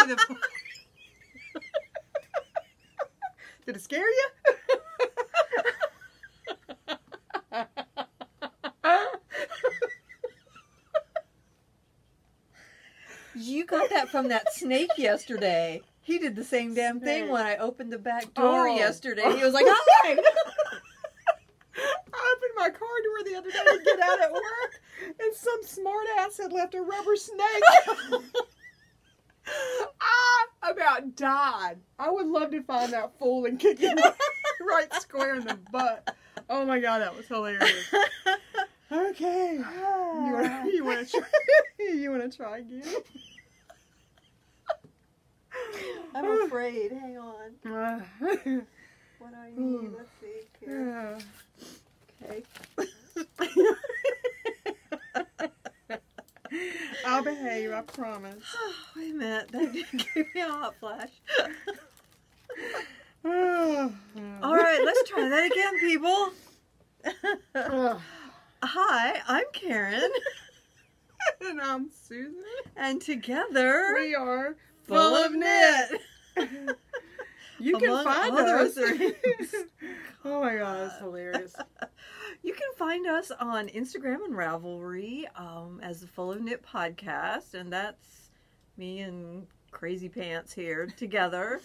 the... Did it scare you? You got that from that snake yesterday. He did the same damn thing when I opened the back door yesterday. He was like, hi! I opened my car door the other day to get out at work, and some smart ass had left a rubber snake. I about died. I would love to find that fool and kick him right square in the butt. Oh my god, that was hilarious. Okay. You want to try again? I'm afraid. Hang on. What I need? Let's see here. Okay. I'll behave, I promise. Wait a minute. That gave me a hot flash. All right, let's try that again, people. Hi, I'm Karen. And I'm Susan. And together we are Full of Knit. You can Among find other us. things. Oh my god, that's hilarious. You can find us on Instagram and Ravelry as the Full of Knit podcast, and that's me and Crazy Pants here together.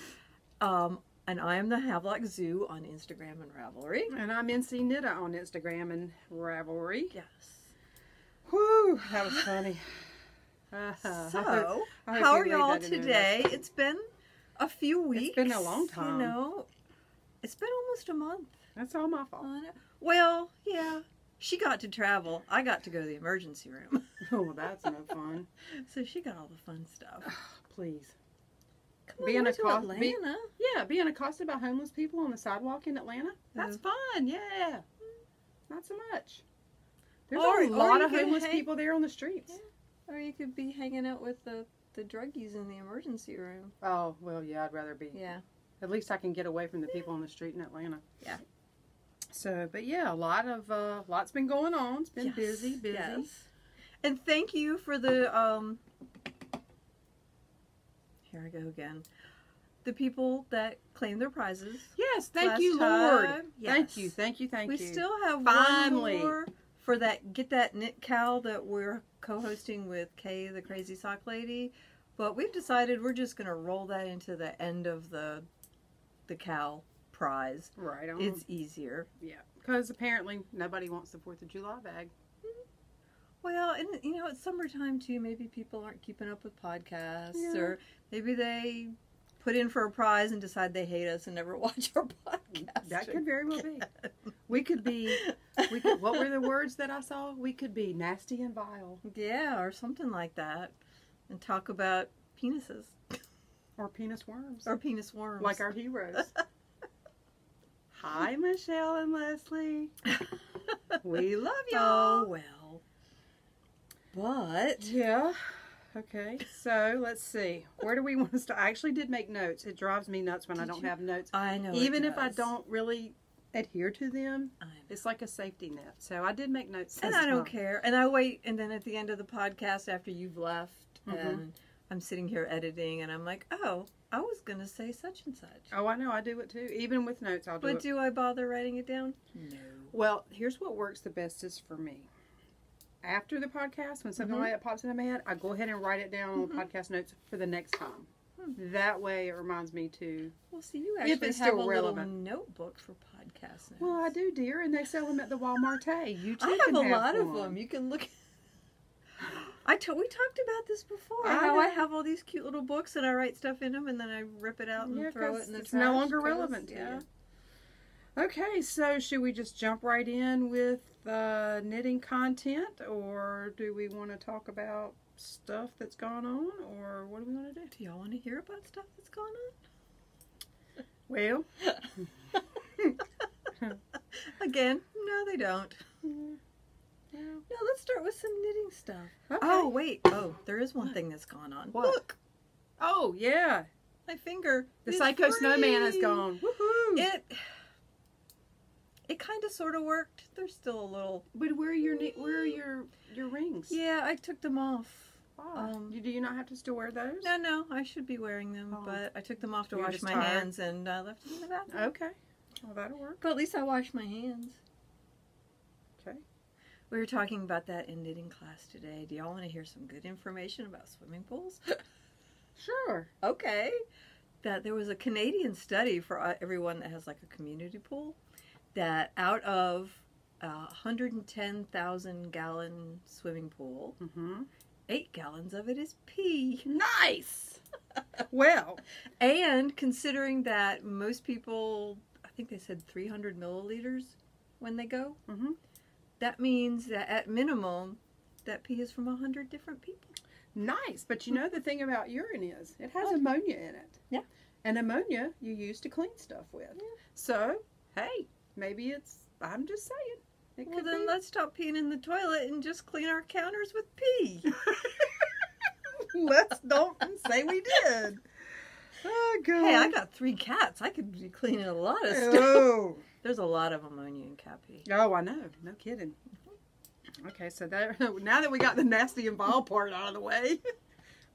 And I am the Havelock Zoo on Instagram and Ravelry. And I'm NC Knitta on Instagram and Ravelry. Yes. Whew, that was funny. So, how are y'all today? It's been a few weeks. It's been a long time. You know, it's been almost a month. That's all my fault. Well, yeah. She got to travel. I got to go to the emergency room. Oh, that's no fun. So she got all the fun stuff. Please. Come on, to Atlanta. Being accosted by homeless people on the sidewalk in Atlanta. That's fun. Yeah. Not so much. There's a lot of homeless people there on the streets. Yeah. Or you could be hanging out with the druggies in the emergency room. Oh, well, yeah, I'd rather be. Yeah. At least I can get away from the people on the street in Atlanta. Yeah. So, but yeah, lots been going on. It's been busy. Yes. And thank you for the, here I go again. The people that claimed their prizes. Yes, thank you, Lord. Yes. Thank you. We still have finally one more for that Get That Knit Cow that we're co-hosting with Kay, the Crazy Sock Lady. But we've decided we're just going to roll that into the end of the cow prize. Right on. It's easier. Yeah, because apparently nobody wants the 4th of July bag. Well, and you know, it's summertime too. Maybe people aren't keeping up with podcasts, or maybe they put in for a prize and decide they hate us and never watch our podcast. That could very well be. We could, what were the words that I saw? We could be nasty and vile. Yeah, or something like that. And talk about penises. Or penis worms. Or penis worms. Like our heroes. Hi, Michelle and Leslie. We love y'all. Oh, well. But. Yeah. Okay. So, let's see. Where do we want to start? I actually did make notes. It drives me nuts when I don't have notes. I know. Even if I don't really adhere to them, it's like a safety net. So, I did make notes. And I don't care. And I wait. And then at the end of the podcast, after you've left, and I'm sitting here editing, and I'm like, oh, I was going to say such and such. Oh, I know. I do it too. Even with notes, I'll do it. But do I bother writing it down? No. Well, here's what works the bestest for me. After the podcast, when something like that pops into my head, I go ahead and write it down on the podcast notes for the next time. That way, it reminds me to. Well, see, you actually it's have still a relevant. little notebook for podcast notes. Well, I do, dear, and they sell them at the Walmart. You too I can have a lot one. of them. You can look. We talked about this before. I How know. I have all these cute little books and I write stuff in them and then I rip it out and throw it in the trash. It's no longer relevant to you. Okay, so should we just jump right in with knitting content, or do we want to talk about stuff that's gone on, or what do we want to do? Do y'all want to hear about stuff that's going on? Well, again, no, they don't. No, let's start with some knitting stuff. Okay. Oh, wait. Oh, there is one thing that's gone on. What? Look. Oh, yeah. My finger. The Psycho Snowman is gone. Woohoo! It kind of sort of worked. There's still a little. But where are your rings? Yeah, I took them off Why? Do you not have to still wear those? No, I should be wearing them, but I took them off to wash my hands and left them in the bathroom. Okay. Well, that'll work. But at least I washed my hands. Okay. We were talking about that in knitting class today. Do y'all want to hear some good information about swimming pools? Sure. Okay. That there was a Canadian study for everyone that has like a community pool, that out of a 110,000 gallon swimming pool, 8 gallons of it is pee. Nice! Well. And considering that most people, I think they said 300 milliliters when they go, that means that at minimum, that pee is from 100 different people. Nice. But you know the thing about urine is, it has ammonia in it. Yeah. And ammonia you use to clean stuff with. Yeah. So, hey, maybe it's, I'm just saying. Well, then let's stop peeing in the toilet and just clean our counters with pee. Let's don't say we did. Oh, God. Hey, I got 3 cats. I could be cleaning a lot of stuff. Oh. There's a lot of ammonia in cat pee. Oh, I know. No kidding. Okay, so now that we got the nasty and vile part out of the way,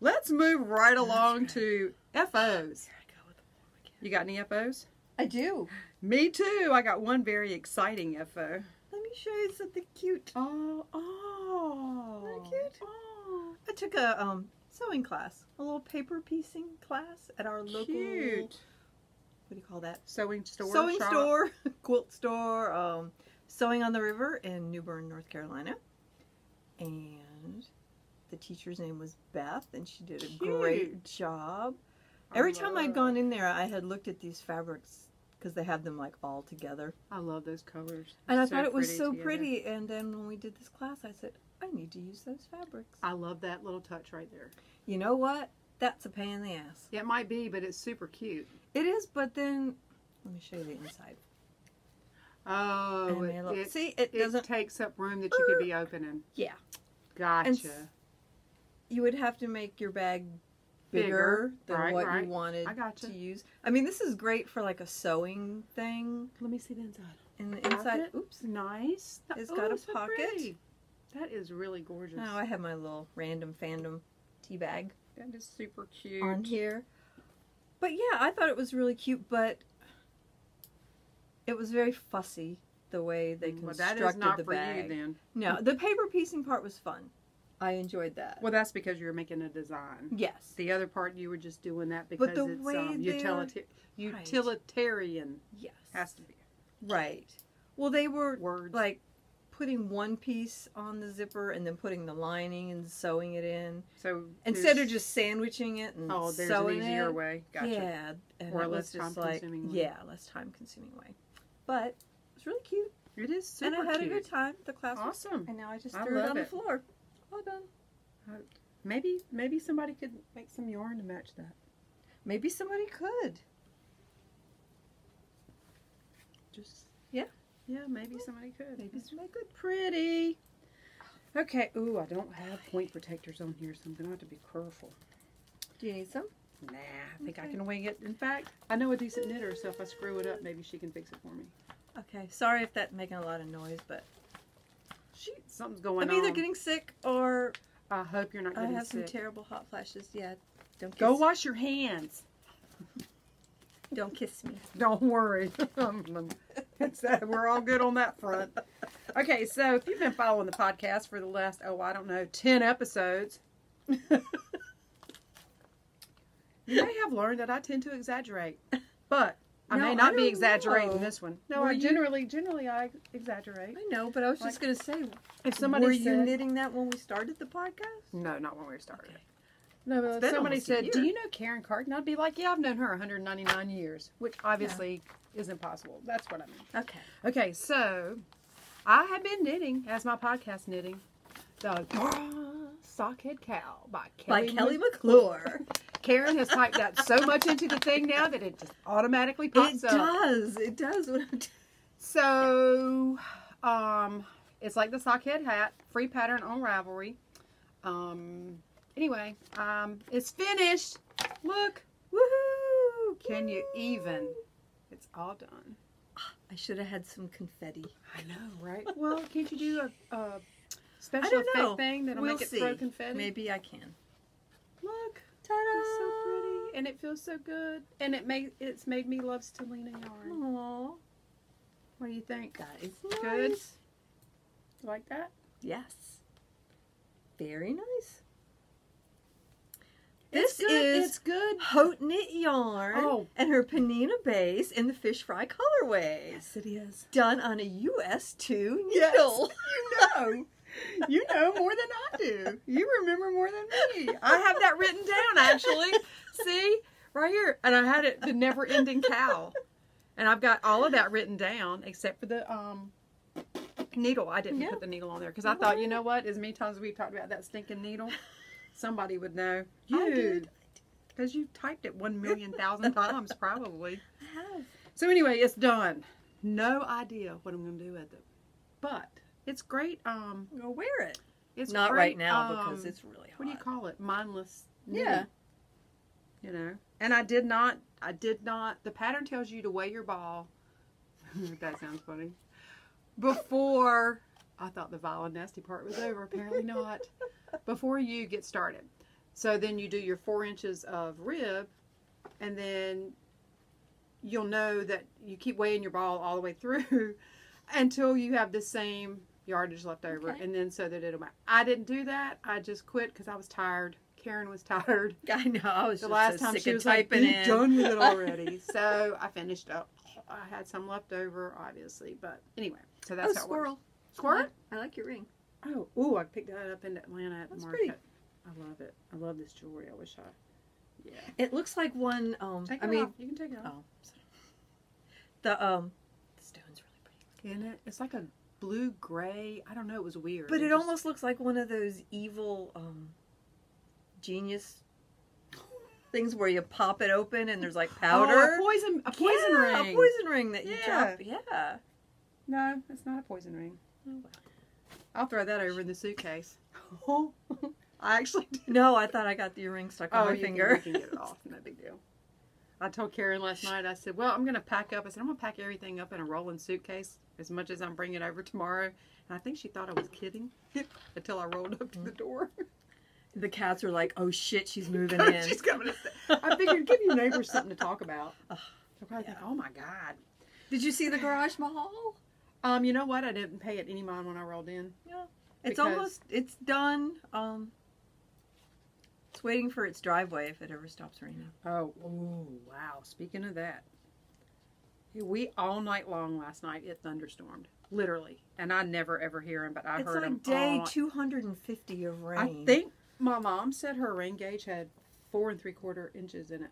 let's move right along to FOs. Here I go with the form again. You got any FOs? I do. Me too. I got one very exciting FO. Let me show you something cute. Oh. Isn't that cute? Oh. I took a sewing class, a little paper piecing class at our local. Cute. What do you call that? Sewing store. Sewing store, quilt store. Sewing on the River in New Bern, North Carolina. And the teacher's name was Beth, and she did a great job. Every time I'd gone in there, I had looked at these fabrics because they have them like all together. I love those colors. And I thought it was so pretty. And then when we did this class, I said, I need to use those fabrics. I love that little touch right there. You know what? That's a pain in the ass. Yeah, it might be, but it's super cute. It is, but then let me show you the inside. Oh, it doesn't takes up room that you could be opening. Yeah. Gotcha. And you would have to make your bag bigger than what you wanted to use. I mean, this is great for like a sewing thing. Let me see the inside. And the inside, oops, nice. It's got a pocket. Pretty. That is really gorgeous. Oh, I have my little random fandom tea bag. That is super cute. On here. But yeah, I thought it was really cute, but it was very fussy the way they constructed that is not the for bag. You then. No, the paper piecing part was fun. I enjoyed that. Well, that's because you were making a design. Yes. The other part you were just doing that because it's utilitarian. Yes. Has to be. Right. Well, they were like putting one piece on the zipper and then putting the lining and sewing it in. So instead of just sandwiching it and there's sewing an easier way. Gotcha. Yeah, and or it less was just time-consuming way. Yeah, less time-consuming way. But it's really cute. It is super cute. And I had a good time. The class was awesome. And now I just threw it on the floor. All done. Maybe somebody could make some yarn to match that. Maybe somebody could. Yeah, maybe somebody could. Maybe somebody could. Pretty. Okay. Ooh, I don't have point protectors on here, so I'm gonna have to be careful. Do you need some? Nah, I think I can wing it. In fact, I know a decent knitter, so if I screw it up, maybe she can fix it for me. Okay. Sorry if that's making a lot of noise, but something's going on. I'm either getting sick or I hope you're not getting sick. I have some terrible hot flashes. Yeah. Don't kiss Go wash your hands. Don't kiss me. Don't worry. We're all good on that front. Okay, so if you've been following the podcast for the last, 10 episodes, you may have learned that I tend to exaggerate. But I may not be exaggerating this one. No, I generally I exaggerate. I know, but I was just going to say, if somebody were you knitting that when we started the podcast? No, not when we started. Okay. No, but if somebody said, do you know Karen Carton? I'd be like, yeah, I've known her 199 years, which obviously is impossible. That's what I mean. Okay. Okay, so I have been knitting, as my podcast knitting, the Sockhead Cow by Kelly McClure. Karen has typed that so much into the thing now that it just automatically pops up. It does. So, it's like the Sockhead hat, free pattern on Ravelry. Anyway, it's finished. Look. Woohoo! Can you even? It's all done. I should have had some confetti. I know, right? Well, can't you do special don't know. effect thing that'll We'll make it see. throw confetti? Maybe I can. Look, Ta-da! it's so pretty, and it feels so good, and it's made me love Stellina yarn. Aww. What do you think? That is Good? nice. You like that? Yes. Very nice. It's This good. is It's good. Haute Knit Yarn Oh. and her panina base in the fish fry colorway. Yes, it is. Done on a US 2 Yes. needle. You know more than I do. You remember more than me. I have that written down, actually. See? Right here. And I had it, the never-ending cow. And I've got all of that written down, except for the needle. I didn't put the needle on there, because I thought, you know what? As many times as we've talked about that stinking needle, somebody would know. I did. Because you typed it 1,000,000 times, probably. I have. So anyway, it's done. No idea what I'm going to do with it. But it's great. Go wear it. It's Not great, right now because it's really hot. what do you call it? Mindless knitting. Yeah. You know. And I did not, the pattern tells you to weigh your ball. That sounds funny. Before, I thought the vile and nasty part was over. Apparently not. Before you get started. So then you do your 4 inches of rib, and then you'll know that you keep weighing your ball all the way through until you have the same yardage left over, Okay. and then so that it'll. I didn't do that. I just quit because I was tired. Karen was tired. I know. I was The just last so time sick she of was like, typing "Be in. done with it already." So I finished up. I had some left over, obviously, but anyway. So that's how it squirrel. works. Squirrel? I like your ring. Oh, ooh! I picked that up in Atlanta at the That's market. pretty. I love it. I love this jewelry. I wish I. Yeah. It looks like one. Take I it mean, off. You can take it off. oh, sorry. The stone's really pretty. Isn't it? It's like a blue gray. I don't know. It was weird. But it just- almost looks like one of those evil genius things where you pop it open and there's like powder. Oh, a poison ring. A poison ring that you Yeah. drop. Yeah. No, it's not a poison ring. Oh, well. I'll throw that over in the suitcase. I actually did. No, I thought I got the ring stuck on my finger. You can get it off. No big deal. I told Karen last night, I said, well, I'm going to pack up. I said, I'm going to pack everything up in a rolling suitcase as much as I'm bringing over tomorrow. And I think she thought I was kidding until I rolled up to the door. The cats are like, oh shit, she's moving in. She's coming to stay. I figured give your neighbors something to talk about. Ugh, They'll probably think, oh my God. Did you see the garage mahal? You know what? I didn't pay it any mind when I rolled in. Yeah. It's Because- almost, it's done. It's waiting for its driveway if it ever stops raining. Oh, ooh, wow. Speaking of that, we all night long last night it thunderstormed, literally, and I never ever hear them, but I It's heard them like day all. 250 of rain. I think my mom said her rain gauge had 4 3/4 inches in it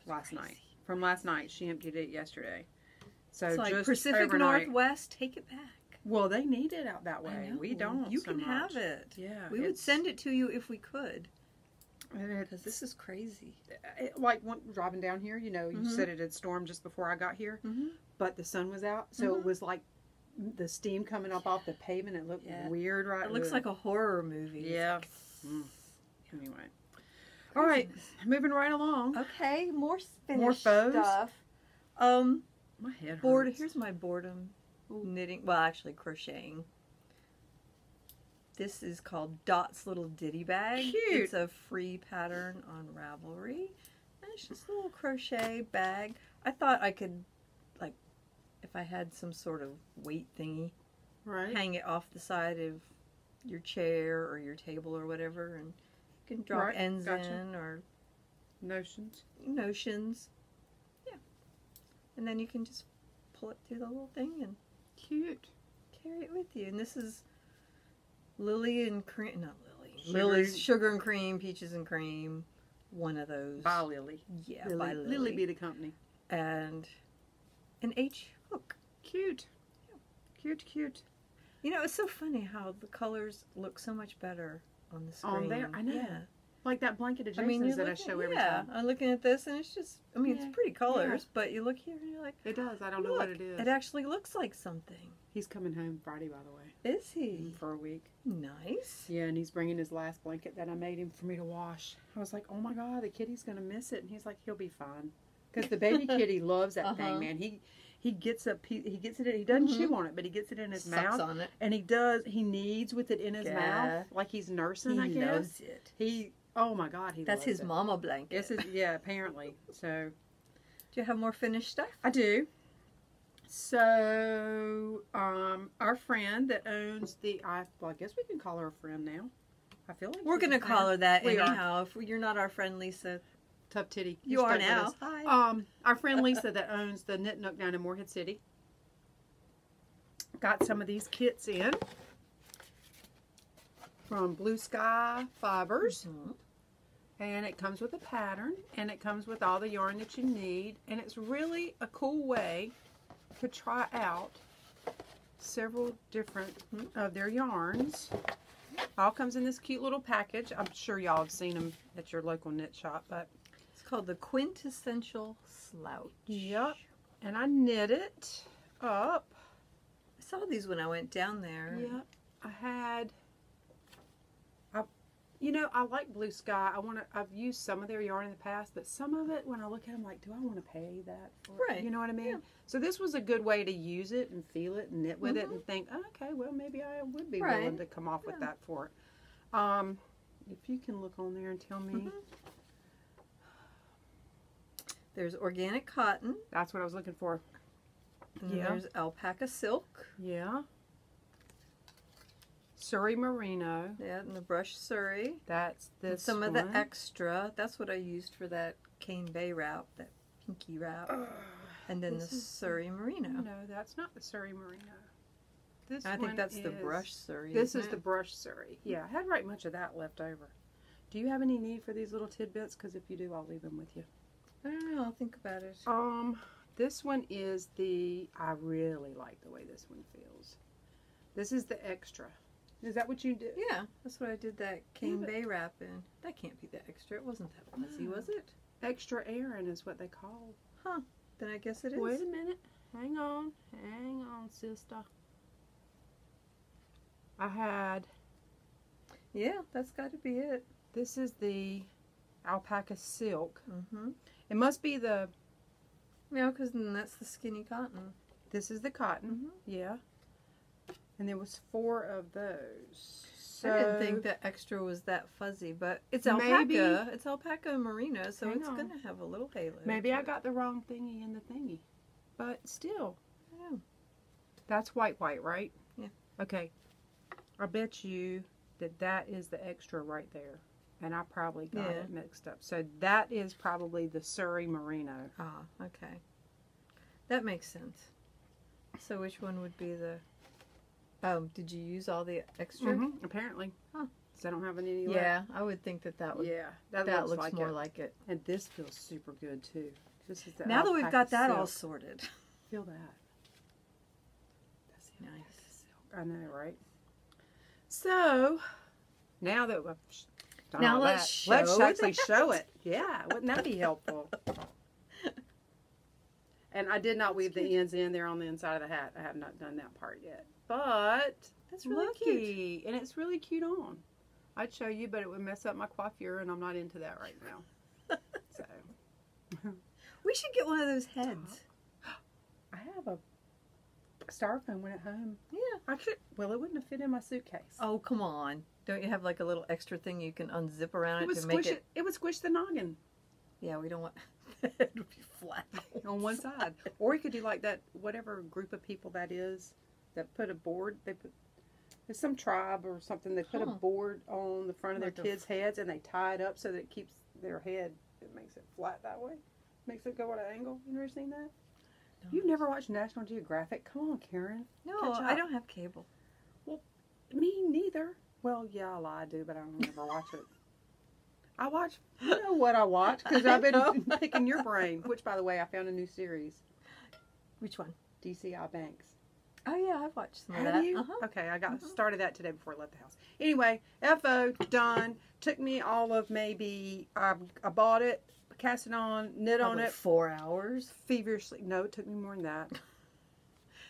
last night. From last night, she emptied it yesterday. So It's like just Pacific overnight. Northwest, take it back. Well, they need it out that I way. know. We don't. You so can much. have it. Yeah, We would it's- send it to you if we could. Because Because this is crazy. like driving down here, you know, you Mhm. said it had stormed just before I got here, Mm-hmm. but the sun was out, so Mhm. it was like the steam coming up off the pavement. It looked Yeah. weird, right? It looks like a horror movie. Yeah. Anyway, all right, moving right along. Okay, more More finished faux? stuff. My head Board. hurts. Here's my boredom knitting. Well, actually crocheting. This is called Dot's Little Ditty Bag. Cute. It's a free pattern on Ravelry. And it's just a little crochet bag. I thought I could, like, if I had some sort of weight thingy, right. hang it off the side of your chair or your table or whatever, and you can drop Right, ends gotcha. in or Notions. notions. Yeah. And then you can just pull it through the little thing and Cute. carry it with you. And this is Lily and cream, not Lily. Sugar Lily's and- sugar and cream, peaches and cream. One of those. By Lily. Yeah, Lily. by Lily. Lily be the company. And an H hook. Cute. Cute, cute. You know, it's so funny how the colors look so much better on the screen. On there, I know. Yeah. Like that blanket of I Jason's mean, you're that I looking, show every yeah, time. I'm looking at this and it's just, I mean, Yeah, it's pretty colors, but you look here and you're like, It does. I don't know what look, it is. it actually looks like something. He's coming home Friday, by the way, Is he? for a week. Nice. Yeah, and he's bringing his last blanket that I made him for me to wash. I was like, oh my God, the kitty's going to miss it. And he's like, he'll be fine. Because the baby kitty loves that Uh-huh. thing, man. he gets a piece, he doesn't chew on it, but he gets it in his Sucks mouth. on it. And he kneads with it in his mouth, like he's nursing, I guess. He loves it. Oh my God, he That's loves his it. mama blanket. Yeah, apparently. So, Do you have more finished stuff? I do. So, our friend that owns I guess we can call her a friend now. I feel like We're she's a going to friend. call her that We are. anyhow. If you're not our friend Lisa, Tough Titty. you are stuck with now. us. Hi. Our friend Lisa that owns the Knit Nook down in Morehead City got some of these kits in from Blue Sky Fibers. Mhm. And it comes with a pattern, and it comes with all the yarn that you need, and it's really a cool way to try out several different of their yarns. All comes in this cute little package. I'm sure y'all have seen them at your local knit shop, but It's called the Quintessential Slouch. yep. And I knit it up. I saw these when I went down there. Yep. I like Blue Sky. I've used some of their yarn in the past, but some of it, when I look at them, like, do I want to pay that for it? Right. You know what I mean? Yeah. So this was a good way to use it and feel it and knit with it and think, oh, okay, well, maybe I would be willing to come off with that for it. If you can look on there and tell me. There's organic cotton. That's what I was looking for. And then there's alpaca silk. Yeah. Surrey Merino. Yeah, and the brush Surrey. That's And this some of one. the extra. That's what I used for that Cane Bay wrap, that pinky wrap. And then the this is Surrey Merino. No, that's not the Surrey Merino. This I one think that's the is- brush Surrey. This isn't is it? the brush Surrey. Yeah, I had right much of that left over. Do you have any need for these little tidbits? Because if you do, I'll leave them with you. I don't know. I'll think about it. This one is I really like the way this one feels. This is the extra. Is that what you did? Yeah, that's what I did that Cane but- Bay wrap in. That can't be the extra. It wasn't that fuzzy, was it? Extra Aran is what they call. Huh. Then I guess it is. Wait a minute. Hang on, sister. I had. Yeah, that's got to be it. This is the alpaca silk. Mm-hmm. It must be the. Yeah, because then that's the skinny cotton. This is the cotton. Mm-hmm. Yeah. And there was 4 of those. So I didn't think the extra was that fuzzy, but it's Maybe- alpaca. It's alpaca and merino, so Hang it's on. going to have a little halo. maybe to I it. got the wrong thingy in the thingy. But still. Yeah. That's white, right? Yeah. Okay. I bet you that is the extra right there. And I probably got Yeah. it mixed up. So that is probably the Surrey Merino. Ah, okay. That makes sense. So which one would be the... did you use all the extra? Apparently. Huh. So I don't have any left. Yeah, I would think that would... Yeah. That looks like more it. like it. And this feels super good too. This is the Now that we've alpaca got that all silk. sorted. Feel that. That's the Nice. alpaca silk. I know, right? So, now that we've done Now all let's that, show let's actually that. show it. Yeah, wouldn't that be helpful? And I did not weave the ends in there on the inside of the hat. I have not done that part yet. But That's really cute. and it's really cute on. I'd show you, but it would mess up my coiffure, and I'm not into that right now. So, We should get one of those heads. I have a styrofoam one at home. Yeah. I should. Well, it wouldn't have fit in my suitcase. Oh, come on. Don't you have like a little extra thing you can unzip around It it would to make squish it. It would squish the noggin Yeah, we don't want... it would be flat. on one side, or you could do like that. Whatever group of people that is, that put a board. There's some tribe or something. They put a Huh. board on the front of Like their a kids' heads, and they tie it up so that it keeps their head. It makes it flat that way. Makes it go at an angle. You ever seen that? You've never watched National Geographic? Come on, Karen. No, Catch I up. don't have cable. Me neither. Well, yeah, I do, but I don't ever watch it. I watch, you know what I watch, because I've been picking your brain. Which, by the way, I found a new series, Which one? DCI Banks. Oh, yeah, I've watched some of Have that. you? Uh-huh. Okay, I got started that today before I left the house. Anyway, FO, done. Took me all of maybe, I bought it, cast it on, knit on Probably it 4 hours. feverishly. No, it took me more than that.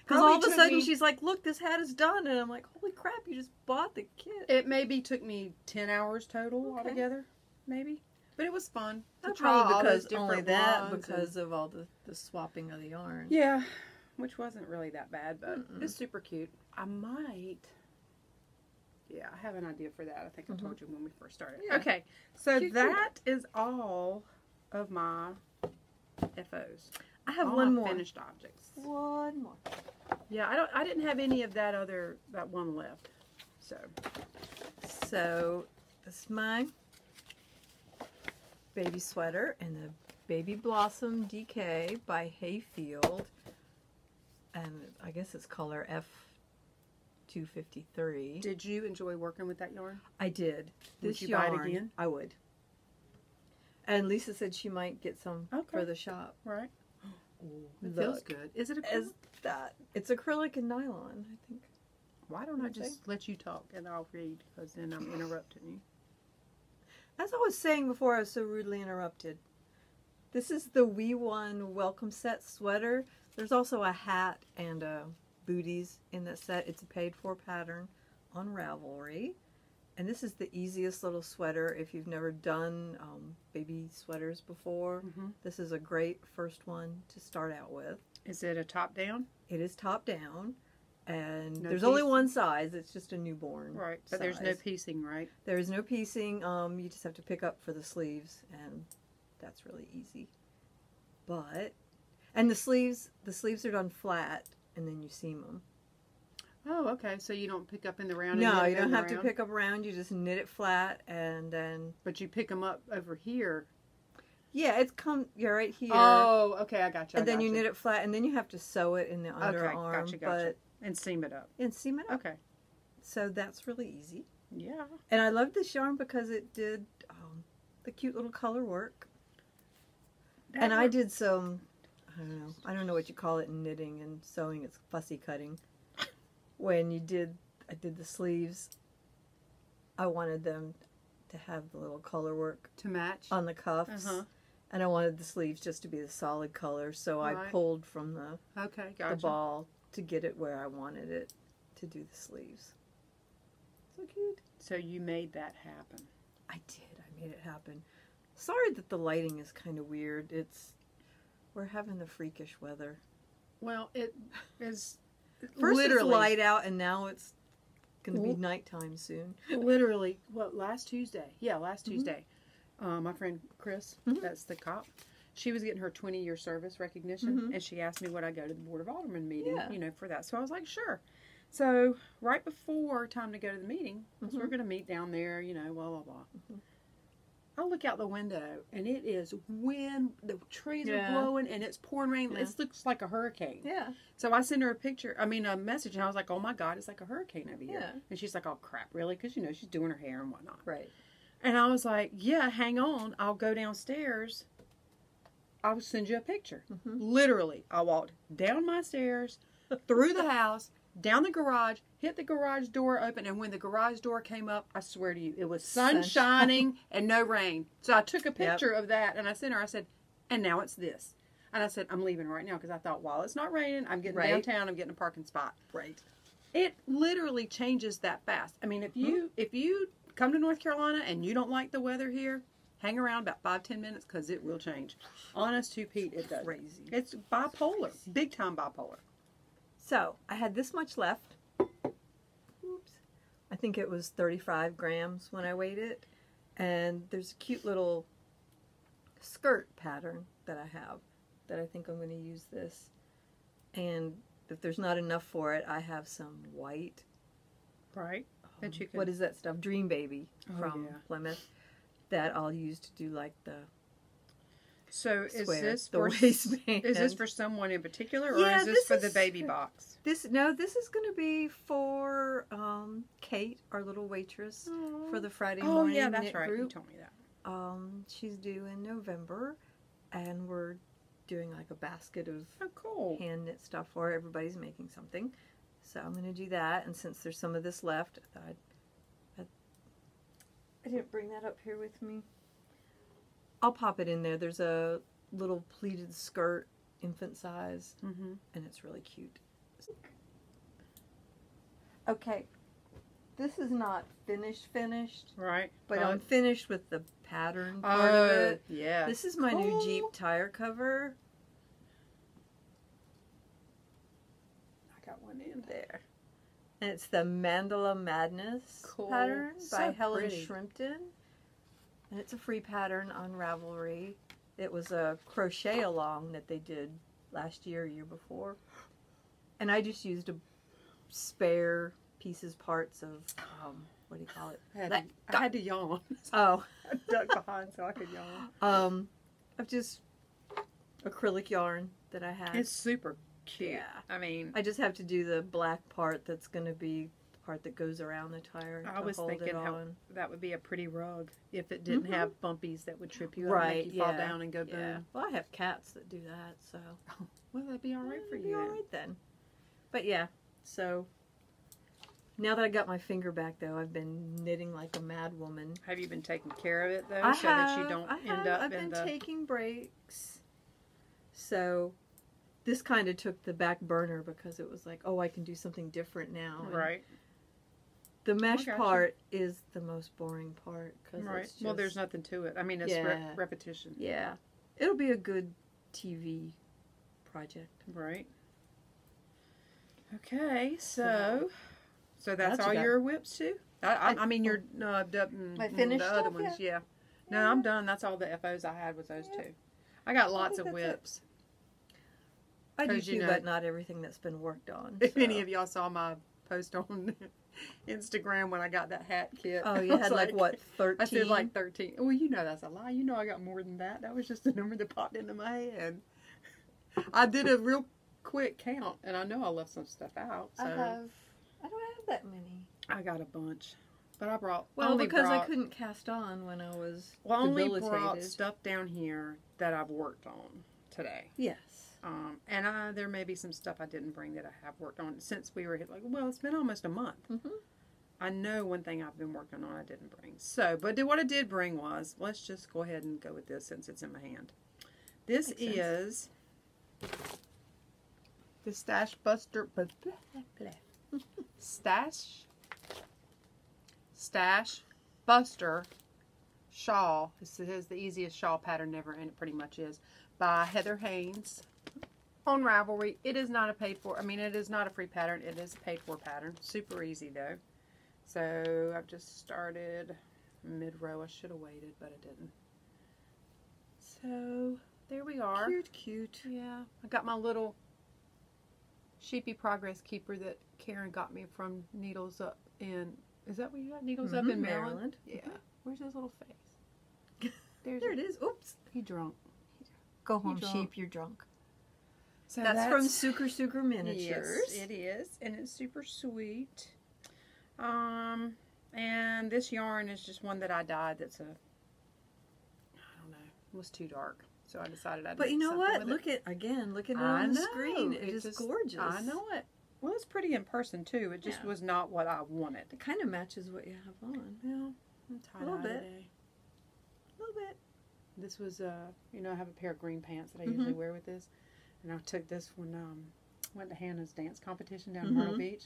Because all of a took sudden me- she's like, look, this hat is done. And I'm like, holy crap, you just bought the kit. It maybe took me 10 hours total Okay. altogether, maybe. But it was fun to Not try probably all because those different only that, ones because of all the swapping of the yarn. Yeah, which wasn't really that bad, but it's super cute. I might. Yeah, I have an idea for that. I think I told you when we first started. Yeah. Okay, so Cute, that is all of my FOs. I have all one my more. finished objects. One more. Yeah, I didn't have any of that one left. So this is my baby sweater in the Baby Blossom DK by Hayfield, and I guess it's color F253. Did you enjoy working with that yarn? I did. Would This you buy it yarn, again? I would. And Lisa said she might get some for the shop. Right. It Look, feels good. Is it acrylic? Is that it's acrylic and nylon, I think. Why don't I just let you talk and I'll read, because then I'm interrupting you. As I was saying before, I was so rudely interrupted. This is the We Won Welcome Set sweater. There's also a hat and booties in that set. It's a paid-for pattern on Ravelry. And this is the easiest little sweater if you've never done baby sweaters before. This is a great first one to start out with. Is it a top-down? It is top-down. And No there's only piece? one size. It's just a newborn Right, but there's no size. piecing, right? There is no piecing. You just have to pick up for the sleeves, and that's really easy. And the sleeves are done flat, and then you seam them. Oh, okay. So you don't pick up in the round. No, and you don't have to around? pick up around. You just knit it flat, and then But you pick them up over here. yeah, you're right here. Oh, okay. I got you. and then you knit it flat, and then you have to sew it in the underarm. Gotcha. But And seam it up. and seam it up. Okay. So that's really easy. Yeah. And I love this yarn because it did the cute little color work. And I did some, I don't know what you call it in knitting and sewing. It's fussy cutting. When I did the sleeves, I wanted them to have the little color work to match on the cuffs. And I wanted the sleeves just to be the solid color. So I pulled from the ball to get it where I wanted it to do the sleeves. So cute. So you made that happen. I did. I made it happen. Sorry that the lighting is kind of weird. We're having the freakish weather. Well, it is First literally it's light out, and now it's going to be nighttime soon. literally. What, last Tuesday? Yeah, last Tuesday. My friend Chris, that's the cop. She was getting her 20-year service recognition, and she asked me would I go to the Board of Aldermen meeting, for that. So I was like, sure. So right before time to go to the meeting, because we're going to meet down there, blah, blah, blah. I look out the window, and it is wind. The trees are blowing, and it's pouring rain. It looks like a hurricane. Yeah. So I sent her a message, and I was like, oh, my God, it's like a hurricane over here. And she's like, oh, crap, really? Because, she's doing her hair and whatnot. Right. And I was like, yeah, hang on. I'll go downstairs. I'll send you a picture. Literally, I walked down my stairs, through the house, down the garage, hit the garage door open, and when the garage door came up, I swear to you, it was sun shining and no rain. So I took a picture of that, and I sent her, I said, and now it's this. And I said, I'm leaving right now, because I thought, while it's not raining, I'm getting downtown, I'm getting a parking spot. Right. It literally changes that fast. I mean, if you come to North Carolina and you don't like the weather here, hang around about 5-10 minutes, because it will change. Honest to Pete, it does. Crazy. It's bipolar. Big time bipolar. So I had this much left. Oops. I think it was 35 grams when I weighed it. And there's a cute little skirt pattern that I have that I think I'm going to use this. And if there's not enough for it, I have some white. Right. That you can... What is that stuff? Dream Baby from Plymouth. That I'll use to do like the So is this for someone in particular, or is this for the baby box? This is going to be for Kate, our little waitress, for the Friday morning yeah, that's knit right. group. You told me that. She's due in November, and we're doing like a basket of hand knit stuff for her. Everybody's making something, so I'm going to do that. And since there's some of this left, I didn't bring that up here with me. I'll pop it in there. There's a little pleated skirt, infant size, and it's really cute. Okay, this is not finished, right? But I'm finished with the pattern part of it. Yeah. This is my new Jeep tire cover. one in. There. And it's the Mandala Madness pattern by So Helen pretty. Shrimpton. And it's a free pattern on Ravelry. It was a crochet along that they did last year, year before. And I just used a spare parts of, what do you call it? I had to yawn. Oh. I ducked behind so I could yawn. Of just acrylic yarn that I had. It's super cute. Yeah. I mean, I just have to do the black part that's going to be the part that goes around the tire. I was thinking how that would be a pretty rug if it didn't have bumpies that would trip you up and make you fall down and go boom. Yeah. Well, I have cats that do that, so. Well, that'd be all right for you. Be all right then. But yeah, so now that I got my finger back, though, I've been knitting like a mad woman. Have you been taking care of it though, I so have, that you don't end up I've in been taking breaks. So this kind of took the back burner because it was like, oh, I can do something different now. And right. the mesh gotcha. part is the most boring part. Cause Right. it's just, Well, there's nothing to it. I mean, it's Yeah. repetition. Yeah. It'll be a good TV project. Right. Okay, so that's That's all about- your whips too? I mean, your My the finished other stuff, ones, yeah. No, Yeah. I'm done. That's all the FOs I had was those two. I got lots of think that's it. whips. I do 'Cause, you too, know- but not everything that's been worked on. If so. any of y'all saw my post on Instagram when I got that hat kit, Oh, you I was had like what, 13? I said like 13. Well, you know that's a lie. You know I got more than that. That was just a number that popped into my head. I did a real quick count, and I know I left some stuff out. So I don't have that many. I got a bunch, but I brought Because I couldn't cast on when I was I only debilitated. brought stuff down here that I've worked on today. Yes. And there may be some stuff I didn't bring that I have worked on since we were like, well, it's been almost a month. Mm-hmm. I know one thing I've been working on I didn't bring. So, but what I did bring was, let's just go ahead and go with this since it's in my hand. This Makes sense. is the Stash Buster, Stash Buster shawl. This is the easiest shawl pattern ever, and it pretty much is, by Heather Haynes on Ravelry. It is not a paid for, it is not a free pattern. It is a paid for pattern. Super easy though. So I've just started mid-row. I should have waited, but I didn't. So there we are. Cute. Yeah. I got my little sheepy progress keeper that Karen got me from Needles Up in, is that where you got? Needles Up in Maryland? Yeah. Where's his little face? There it is. Oops. He drunk. Go home, drunk. sheep. You're drunk. So That's from Suker Miniatures. Yes, it is, and it's super sweet. And this yarn is just one that I dyed. That's I don't know, it was too dark, so I decided I'd. But you make know something what? with Look it. Looking I on the know. screen. It is just, gorgeous. I know it. Well, it's pretty in person too. It just was not what I wanted. It kind of matches what you have on. Well, I'm tired A little bit. today. A little bit. This was, I have a pair of green pants that I usually wear with this, and I took this when went to Hannah's dance competition down in Myrtle Beach,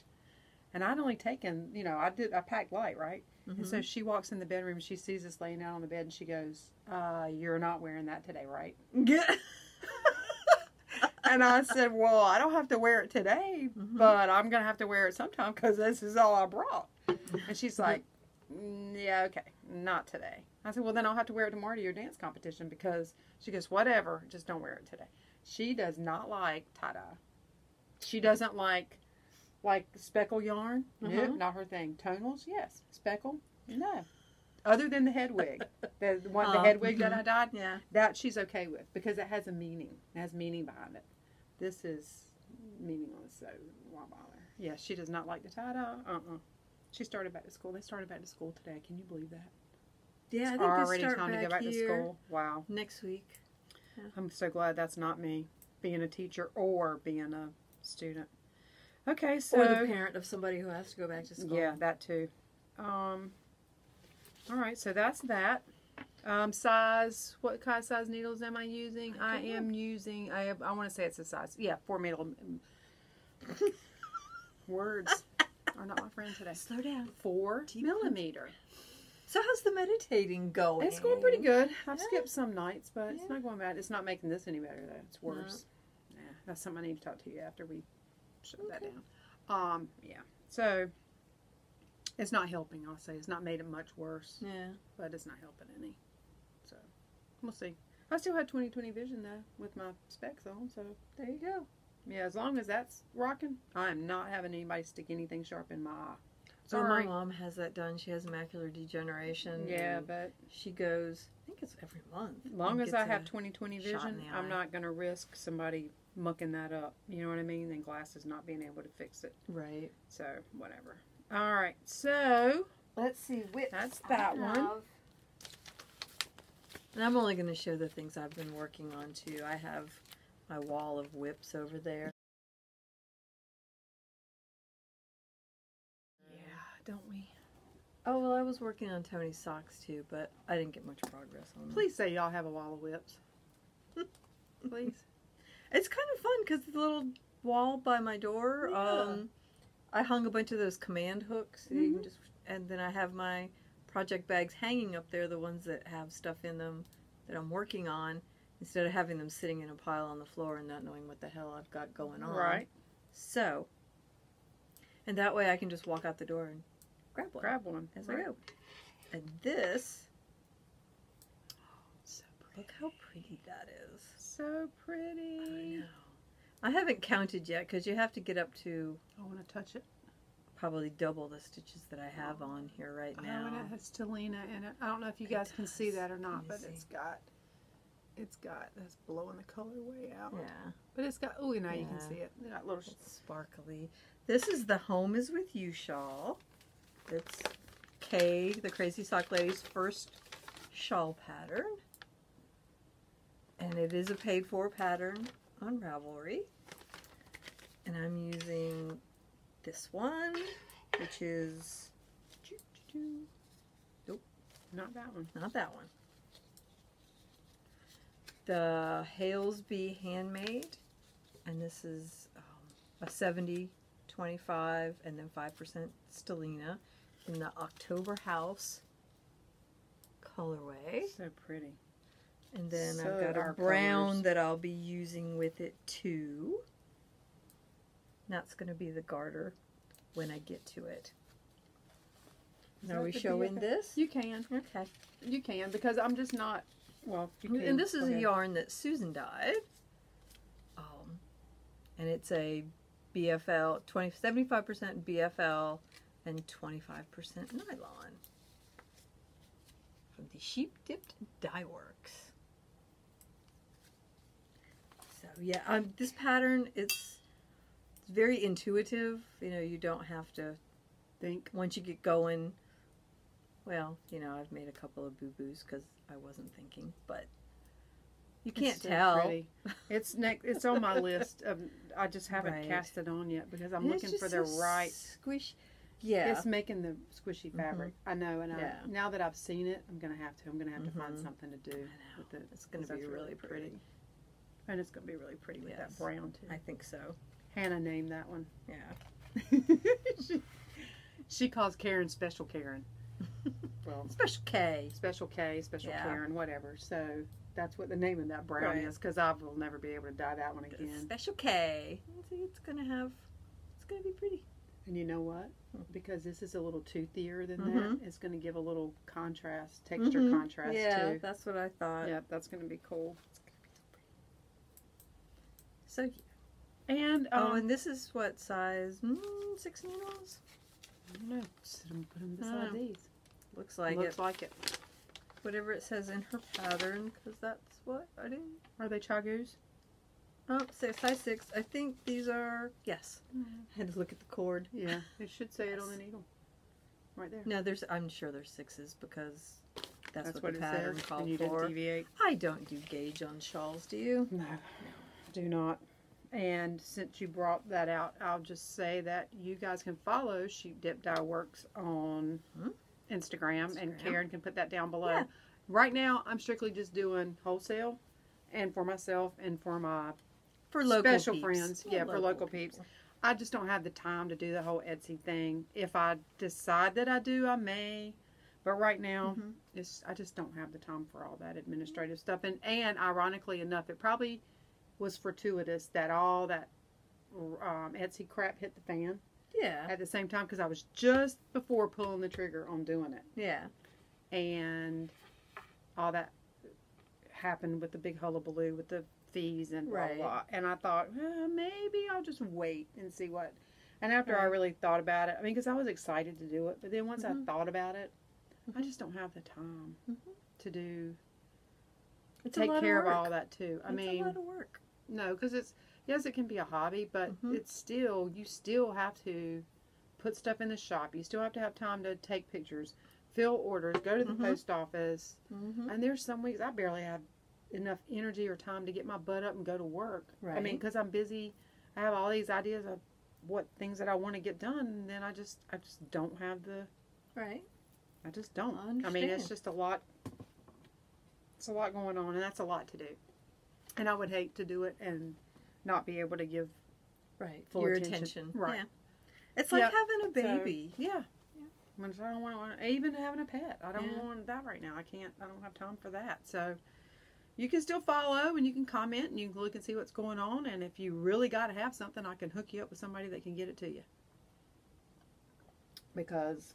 and I'd only taken, I packed light, right? And so she walks in the bedroom, she sees us laying out on the bed, and she goes, "You're not wearing that today, right?" And I said, "Well, I don't have to wear it today, but I'm gonna have to wear it sometime because this is all I brought." And she's like, "Yeah, okay, not today." I said, "Well, then I'll have to wear it tomorrow to your dance competition," because she goes, "Whatever, just don't wear it today." She does not like tie-dye. She doesn't like speckle yarn. Nope, not her thing. Tonals, yes. Speckle, no. Other than the head wig, the head wig that I dyed, that she's okay with because it has a meaning. It has meaning behind it. This is meaningless, so why bother? Yeah, she does not like the tie-dye. She started back to school. They started back to school today. Can you believe that? Yeah, I It's think already they start time to go back to school. Wow. next week. Yeah. I'm so glad that's not me being a teacher or being a student. Okay, so Or the parent of somebody who has to go back to school. yeah, that too. All right, so that's that. Size. What kind of size needles am I using? I am using. I want to say it's a size. Yeah, 4 millimeter. Words are not my friend today. Slow down. 4 millimeter. So how's the meditating going? It's going pretty good. I've skipped some nights, but it's not going bad. It's not making this any better though. It's worse. Yeah, that's something I need to talk to you after we shut that down. Yeah. So it's not helping. I'll say it's not made it much worse. Yeah. But it's not helping any. So we'll see. I still had 20/20 vision though with my specs on. So there you go. Yeah, as long as that's rocking, I am not having anybody stick anything sharp in my eye. So my Sorry. mom has that done. She has macular degeneration. Yeah, and but she goes, I think it's every month. as long as gets I have a 20/20 shot in vision, the I'm eye. not going to risk somebody mucking that up. You know what I mean? And glasses not being able to fix it. Right. So, whatever. All right. So, Let's see. Whips. that's that one. And I'm only going to show the things I've been working on too. I have my wall of whips over there. Yeah, don't we? Oh, well, I was working on Tony's socks too, but I didn't get much progress on them. Please say y'all have a wall of whips. Please. It's kind of fun because the little wall by my door, Yeah. I hung a bunch of those command hooks. So you can just, and then I have my project bags hanging up there, the ones that have stuff in them that I'm working on, instead of having them sitting in a pile on the floor and not knowing what the hell I've got going on. Right. So, and that way I can just walk out the door and grab one as I Right. go. And this, So look how pretty that is. So I pretty. know. I haven't counted yet because you have to get up to I want to touch it. probably double the stitches that I have on here right Oh, now. and it has Stelina in it. I don't know if you It guys can see does. that or not, Let but me it's got, that's blowing the color way out. Yeah, But it's got, oh, now you can Yeah. see it. It got little, it's sparkly. This is the Home is With You shawl. It's Kay, the Crazy Sock Lady's first shawl pattern. And it is a paid for pattern on Ravelry. And I'm using this one, which is, nope, not that one. not that one. The Halesby Handmade, and this is a 70, 25, and then 5% Stellina in the October House colorway. So pretty. And then So I've got a our brown colors. that I'll be using with it too. That's going to be the garter when I get to it. Is Are that we the showing BFF? this? You can. Okay. You can, because I'm just not, well, you can. And this is Go a ahead. yarn that Susan dyed. And it's a BFL, 75% BFL and 25% nylon. From the Sheep Dipped Dye Works. So yeah, this pattern, it's very intuitive. You know, you don't have to think. once you get going. Well, you know, I've made a couple of boo-boos because I wasn't thinking, but you can't It's so tell. pretty. It's It's on my list of. I just haven't Right. cast it on yet because I'm And it's looking for just the so right. squish. Yeah. It's making the squishy fabric. I know, and Yeah. now that I've seen it, I'm gonna have to. I'm gonna have to find Mhm. something to do I know. with it. It's going to because be that's really pretty. And it's gonna be really pretty with Yes. that brown too. I think so. Hannah named that one. Yeah. she calls Karen Special Karen. Well, Special K. Special K, Special Yeah. Karen, whatever. So that's what the name of that brown Right. is, because I will never be able to dye that one again. Special K. See, it's going to be pretty. And you know what? Because this is a little toothier than Mhm. that, it's going to give a little contrast, texture Mhm. contrast Yeah, too. that's what I thought. Yeah, that's going to be cool. So, And and this is what size? 6 needles? I don't know. Sit 'em, put them I beside don't know. these. Looks like Looks it. like it. Whatever it says in her pattern, because that's what I do. Are they chagoos? Oh, size 6. I think these are, yes. I had to look at the cord. Yeah, it should say it on the needle. Right there. No, I'm sure there's 6s because that's what it the pattern says. called And you for. didn't deviate. I don't do gauge on shawls, do you? No, do not. And since you brought that out, I'll just say that you guys can follow Sheep Dip Dye Works on Instagram, and Karen can put that down below. Yeah. Right now, I'm strictly just doing wholesale, and for myself and for my For local special peeps. friends. Yeah, for local peeps. I just don't have the time to do the whole Etsy thing. If I decide that I do, I may. But right now, I just don't have the time for all that administrative stuff. And ironically enough, it probably was fortuitous that all that Etsy crap hit the fan. Yeah. at the same time because I was just before pulling the trigger on doing it. Yeah. And all that happened with the big hullabaloo with the fees and blah, Right. blah, blah. And I thought, maybe I'll just wait and see what. And after I Right. really thought about it, I mean, because I was excited to do it, but then once I Mhm. thought about it, I Mhm. just don't have the time Mhm. to do, It's take a lot care of work. all that too. I It's mean, a lot of work. no, because it's, yes, it can be a hobby, but Mhm. it's still, you still have to put stuff in the shop. You still have to have time to take pictures, fill orders, go to the Mhm. post office. Mm-hmm. And there's some weeks I barely have enough energy or time to get my butt up and go to work. Right. I mean, because I'm busy, I have all these ideas of what things that I want to get done, and then I just don't have the, Right. I just don't. I I mean, it's understand. just a lot. It's a lot going on, and that's a lot to do. And I would hate to do it and not be able to give Right. full Your attention. attention. Right. Yeah. It's like Yeah. having a So, baby. yeah. Which I don't want, even having a pet. I don't Yeah. want that right now. I don't have time for that. So you can still follow and you can comment and you can look and see what's going on. And if you really got to have something, I can hook you up with somebody that can get it to you. Because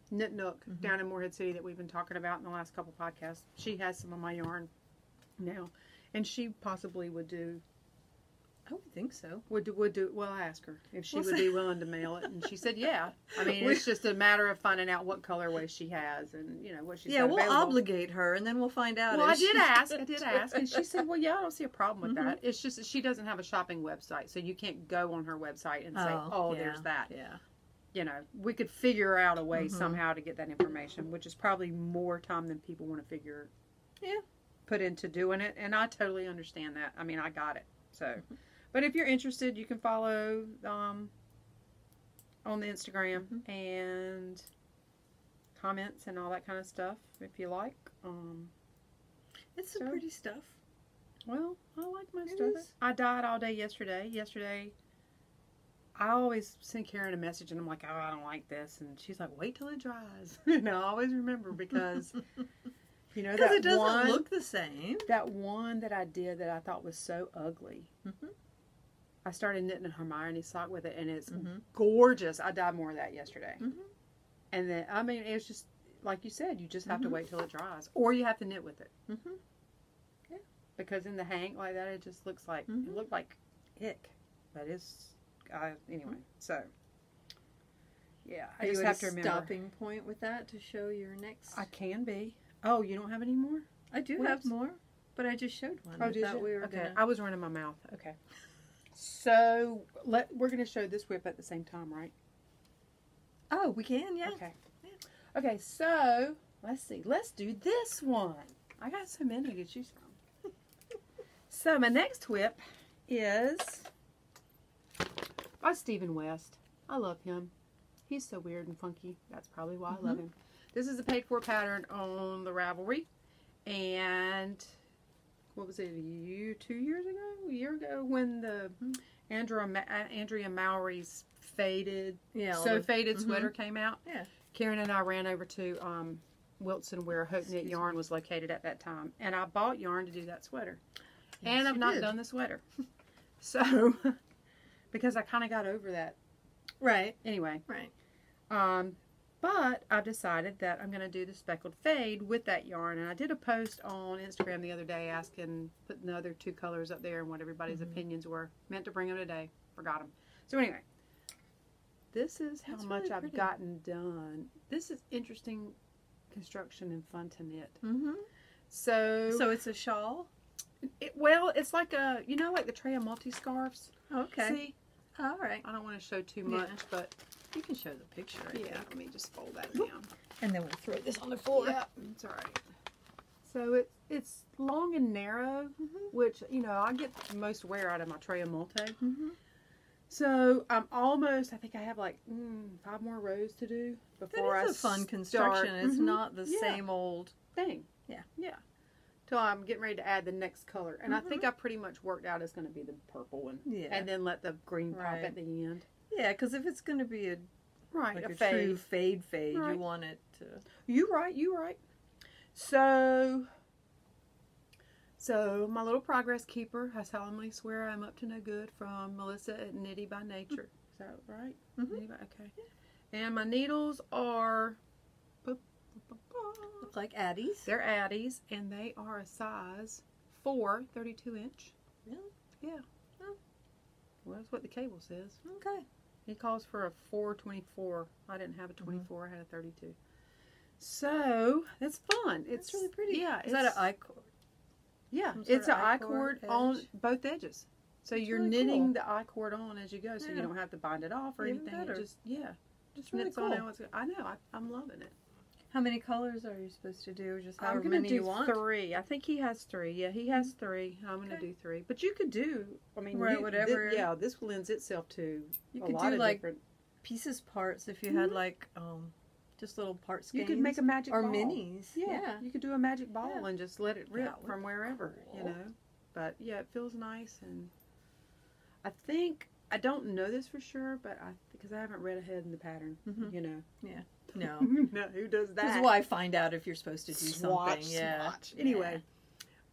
Knit Nook Mhm. down in Morehead City that we've been talking about in the last couple podcasts, she has some of my yarn now. And she possibly would do, I would think so. well, I asked her if she We'll would see. be willing to mail it. And she said, yeah. I mean, it's just a matter of finding out what colorway she has and, you know, what she's Yeah, got we'll available. obligate her, and then we'll find out. Well, if I did she's- ask, and she said, well, yeah, I don't see a problem with Mhm. that. It's just that she doesn't have a shopping website, so you can't go on her website and say, oh, yeah, there's that. Yeah. You know, we could figure out a way Mhm. somehow to get that information, which is probably more time than people want to figure. Yeah. Put into doing it, and I totally understand that. I mean, I got it. So, Mhm. but if you're interested, you can follow on the Instagram Mhm. and comments and all that kind of stuff if you like. It's some So- pretty stuff. Well, I like most It of it. is. I died all day yesterday. I always send Karen a message and I'm like, oh, I don't like this. And she's like, wait till it dries. And I always remember because, you know, Because that it doesn't one, look the same. that one that I did that I thought was so ugly. Mhm. I started knitting a Hermione sock with it and it's Mhm. gorgeous. I dyed more of that yesterday. Mhm. And then, I mean, it's just, like you said, you just have to Mhm. wait till it dries. Or you have to knit with it. Mhm. Because in the hang like that, it just looks like, Mhm. it looked like ick. But it's, anyway, so. Yeah, I Are you just at have a to remember. stopping point with that to show your next? I can be. Oh, you don't have any more? I do Whoops. have more, but I just showed one. Oh, I did thought you? we were Okay, gonna. I was running my mouth. Okay. So, we're going to show this whip at the same time, right? Oh, we can, yeah. Okay. Okay, so, let's see. Let's do this one. I got so many to choose from. So, my next whip is by Stephen West. I love him. He's so weird and funky. That's probably why I love him. This is a paid for pattern on the Ravelry. And what was it, 2 years ago? A year ago when the Andrea Mowry's faded, Yeah. all so the- faded Mhm. sweater came out. Yeah. Karen and I ran over to Wilson where Hope Knit Yarn was located at that time. And I bought yarn to do that sweater. And I've you not did. done the sweater. So, because I kind of got over that. Right. Anyway. Right. But I've decided that I'm going to do the speckled fade with that yarn. And I did a post on Instagram the other day putting the other two colors up there and what everybody's opinions were. Meant to bring them today. Forgot them. So anyway. This is how That's much really I've pretty. gotten done. This is interesting construction and fun to knit. Mm-hmm. So it's a shawl. it's like like the Treya multi-scarves. Okay. See? All right. I don't want to show too Yeah. much, but You can show the picture. I yeah, think. let me just fold that down. And then we'll throw this on the floor. Yeah, it's all right. So it's long and narrow, which, I get most wear out of my Treya multi. Mm-hmm. So I'm almost, I think I have like 5 more rows to do before That is a fun construction. It's not the same old thing. Yeah. Yeah. Till I'm getting ready to add the next color. And I think I pretty much worked out it's going to be the purple one. Yeah. And then let the green pop Right. at the end. Yeah, because if it's going to be a Right, true fade, Right. you want it to. You right. So my little progress keeper, I solemnly swear I'm up to no good, from Melissa at Nitty by Nature. that right? Mm-hmm. Okay. And my needles are... Look like Addies. They're Addies, and they are a size 4, 32 inch. Really? Yeah. Oh. Well, that's what the cable says. Okay. He calls for a 424. I didn't have a 24. I had a 32. So that's fun. It's really pretty. Yeah. Is that an I-cord? Yeah, Some sort it's of an I-cord edge? on both edges. So That's you're really knitting cool. the I-cord on as you go, so you Yeah. don't have to bind it off or Even anything. better. It just It's really knits cool. on how it's. I know. I'm loving it. How many colors are you supposed to do? Just I'm however gonna many do you want? 3. I think he has 3. Yeah, he has 3. I'm gonna do 3. But you could do. I mean, Right, whatever. This lends itself to You a could lot do of like different. pieces parts if you had like just little part skeins. You could make a magic or ball. minis. Yeah, you could do a magic ball Yeah. and just let it rip That would from be wherever, you cool. know. But yeah, it feels nice, and I think I don't know this for sure, but because I haven't read ahead in the pattern, Mhm. you know. Yeah. No. No, who does that? This is why I find out if you're supposed to do Swatch, something. Yeah. swatch. Anyway,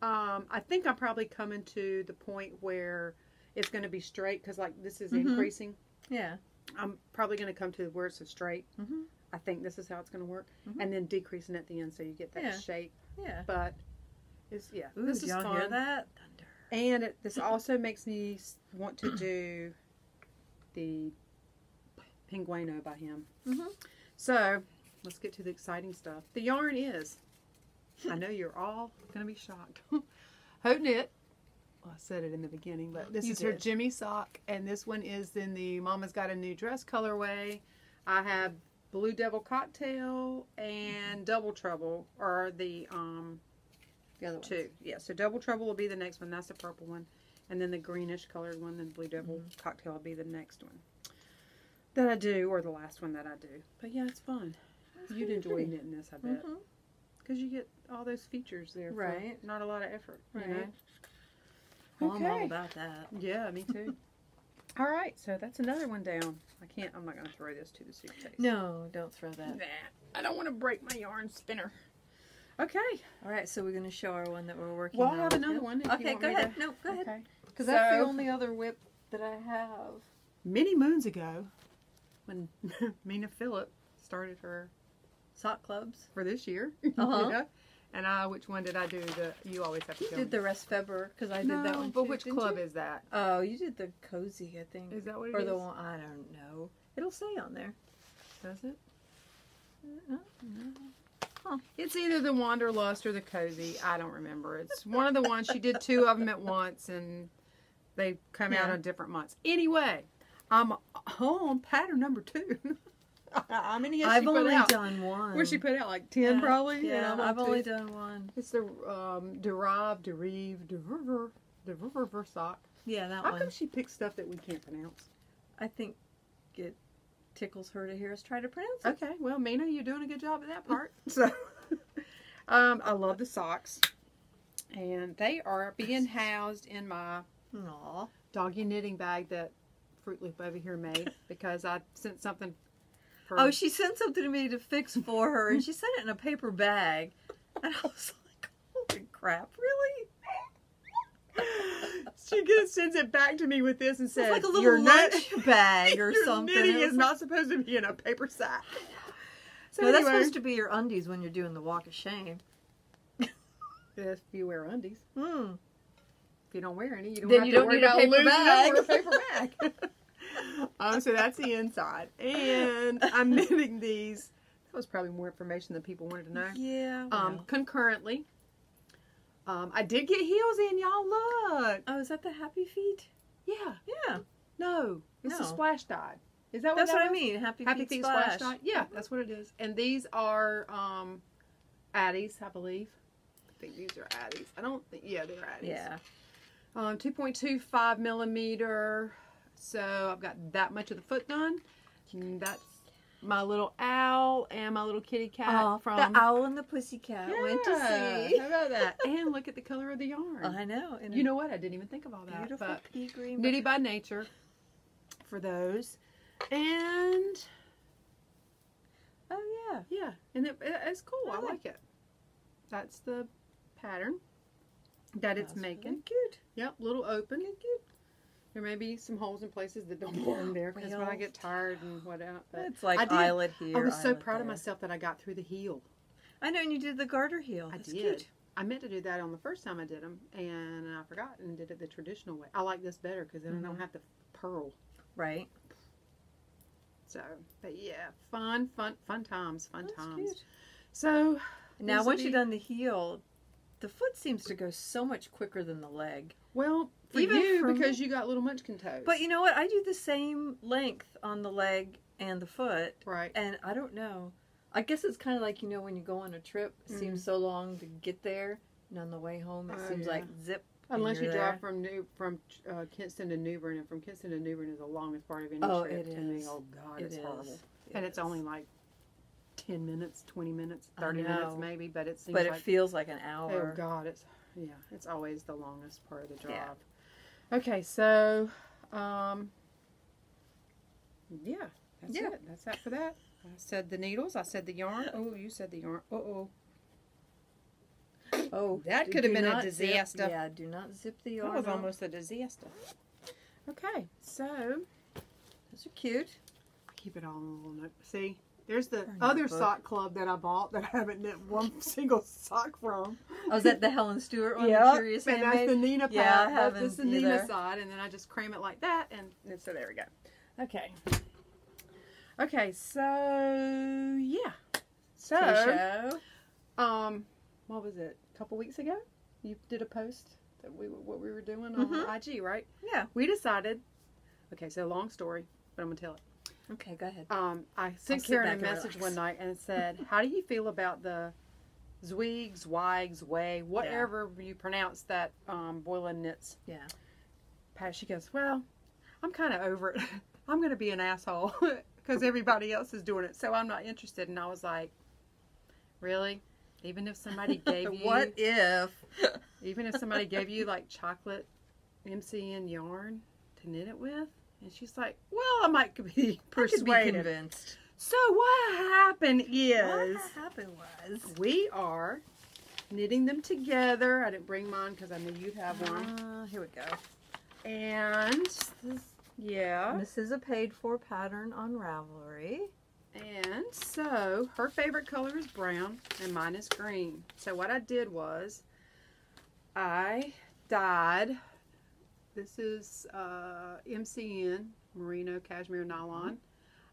I think I'm probably coming to the point where it's going to be straight because like this is Mhm. increasing. Yeah. I'm probably going to come to where it's a straight. Mhm. I think this is how it's going to work, Mhm. and then decreasing at the end so you get that Yeah. shape. Yeah. But it's Ooh, this did is y'all fun. hear that? Thunder. And this also makes me want to do the Pinguino by him. Mhm. So let's get to the exciting stuff. The yarn is, I know you're all going to be shocked. Haute Knit. Well, I said it in the beginning, but this You is her did. Jimmy sock, and this one is in the Mama's Got a New Dress colorway. I have Blue Devil Cocktail and Double Trouble are the The other one. 2. Yeah, so Double Trouble will be the next one. That's the purple one. And then the greenish colored one, then Blue Devil Cocktail will be the next one that I do, or the last one that I do. But yeah, it's fun. You'd really enjoy pretty. knitting this, I bet. Mhm. Because you get all those features there for Right. not a lot of effort. You Right. know? Well, I'm all Okay. about that. Yeah, me too. All right, so that's another one down. I'm not going to throw this to the suitcase. No, don't throw that. Nah, I don't want to break my yarn spinner. Okay. All right, so we're going to show our one that we're working Well, on. I have another Yep. one. If you Okay, want go me ahead. to- No, go ahead. Okay. Because that's the So- only other whip that I have. Many moons ago, when Mina Phillip started her Sock clubs. for this year, Uh-huh. yeah, and which one did I do? You always have to You tell did me. the rest Februar because I did that one but too, which didn't club you? is that? Oh, you did the cozy, I think. Is that what it or is? the one, I don't know. It'll say on there. Does it? No. It's either the Wanderlust or the Cozy. I don't remember. It's one of the ones. She did 2 of them at once, and they come out Yeah. on different months. Anyway, I'm on pattern number 2. How many has I've she put only out? done one. Where's she put out? Like 10 Yeah. probably? And Yeah, I'm on I've only 2. done one. It's the Derive sock. Yeah, that How one. come she picks stuff that we can't pronounce? I think it tickles her to hear us try to pronounce it. Okay, well, Mina, you're doing a good job at that part. So, I love the socks, and they are being housed in my Aw. doggy knitting bag that Fruit Loop over here made because I sent something. For, Oh, she sent something to me to fix for her, and she sent it in a paper bag. And I was like, holy crap, really? she just sends it back to me with this and It's says, like a little "Your lunch bag or your something. knitting It is was not supposed to be in a paper sack." So No, that's anyway, supposed to be your undies when you're doing the walk of shame. if you wear undies. Hmm. If you don't wear any, you don't Then have you to don't worry need a about paper losing bag. over a paper bag. So that's the inside. And I'm knitting these. That was probably more information than people wanted to know. Yeah. Well. Concurrently. I did get heels in, y'all. Look. Oh, is that the Happy Feet? Yeah. Yeah. No. It's a No. splash dyed. Is that what That's that what I was? mean. Happy Feet Feet Splash. dye? Yeah, that's what it is. And these are Addies, I believe. I think these are Addies. I don't think, yeah, they're Addies. Yeah. 2.25 millimeter. So I've got that much of the foot done. And that's my little owl and my little kitty cat from the Owl and the Pussycat went to Yeah, see. how about that? And look at the color of the yarn. I know. And You know what? I didn't even think of all that. beautiful But pea green. Knitty by Nature for those. And Oh yeah. yeah, and it's cool. I Really? like it. That's the pattern that it's That's making. really cute. Yep, little open. There may be some holes in places that don't belong there because when I get tired and whatnot. It's like eyelet here. I was so eyelet proud of there. myself that I got through the heel. I know, and you did the garter heel. I That's did. Cute. I meant to do that on the first time I did them, and I forgot and did it the traditional way. I like this better because then I don't have to purl. Right. So, but yeah, fun times. That's cute. So, Now, once you've done the heel, the foot seems to go so much quicker than the leg. Well, for Even you, for because me. you got little munchkin toes. But you know what? I do the same length on the leg and the foot. Right. And I don't know. I guess it's kind of like, you know, when you go on a trip, it seems so long to get there. And on the way home, it seems like zip. Unless you there. drive from Kinston to New Bern, and from Kinston to New Bern is the longest part of any Oh, trip it to me. is. Oh, God, it's It horrible. is. And It it's is. only like 10 minutes, 20 minutes, I 30 minutes know. maybe, but it seems But it like... feels like an Oh, hour. God, it's always the longest part of the drive. Yeah. Okay, so, that's Yeah. it. That's that for that. I said the needles. I said the yarn. Oh, you said the yarn. Uh-oh. Oh, That could have been a not disaster. Zip, yeah, do not zip the yarn. That was up. almost a disaster. Okay, so Those are cute. keep it all in a little note. See, there's the Darn other notebook. sock club that I bought that I haven't knit one single sock from. Oh, is that the Helen Stewart one? Yeah, The Curious and that's Handmaid? the Nina part. Yeah, I haven't That's the Nina either. side, and then I just cram it like that, and so there we go. Okay. Okay, so yeah. So Show. what was it? A couple weeks ago, you did a post that what we were doing on IG, right? Yeah. We decided. Okay, so long story, but I'm gonna tell it. Okay, go ahead. I sent sit Karen a back and message relax. one night and it said, "How do you feel about the Zweig, Zweig, Zwei, whatever you pronounce that Boylan knits?" Yeah. Pat, she goes, "Well, I'm kind of over it. I'm gonna be an asshole because everybody else is doing it, so I'm not interested." And I was like, "Really? Even if somebody gave you What if? even if somebody gave you like chocolate MCN yarn to knit it with?" And she's like, "Well, I might be I could be persuaded." convinced. So what happened is What happened was. we are knitting them together. I didn't bring mine because I knew you'd have one. Here we go. And yeah, This is a paid for pattern on Ravelry. and so her favorite color is brown and mine is green. So what I did was I dyed, this is MCN Merino Cashmere Nylon.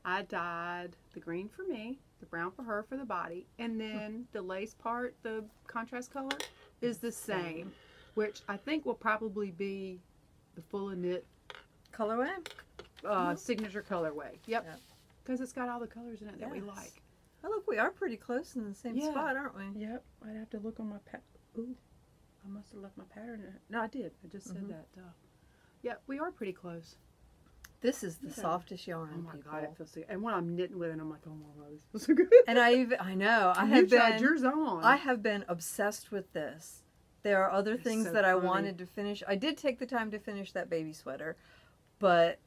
I dyed the green for me, the brown for her for the body, and then the lace part, the contrast color, is the same, which I think will probably be the full of knit Colorway? signature colorway. Yep, Yep. because it's got all the colors in it that we Yes. like. Oh, look, we are pretty close in the same Yeah. spot, aren't we? Yep, I'd have to look on my Ooh, I must have left my pattern in it. No, I did. I just said that. Yeah, we are pretty close. This is the Okay. softest yarn, Oh my people. god, it feels so good. And when I'm knitting with it, I'm like, oh my god, this feels so good. And I know, I You have tried been, yours on. I have been obsessed with this. There are other It's things so that I funny. wanted to finish. I did take the time to finish that baby sweater, but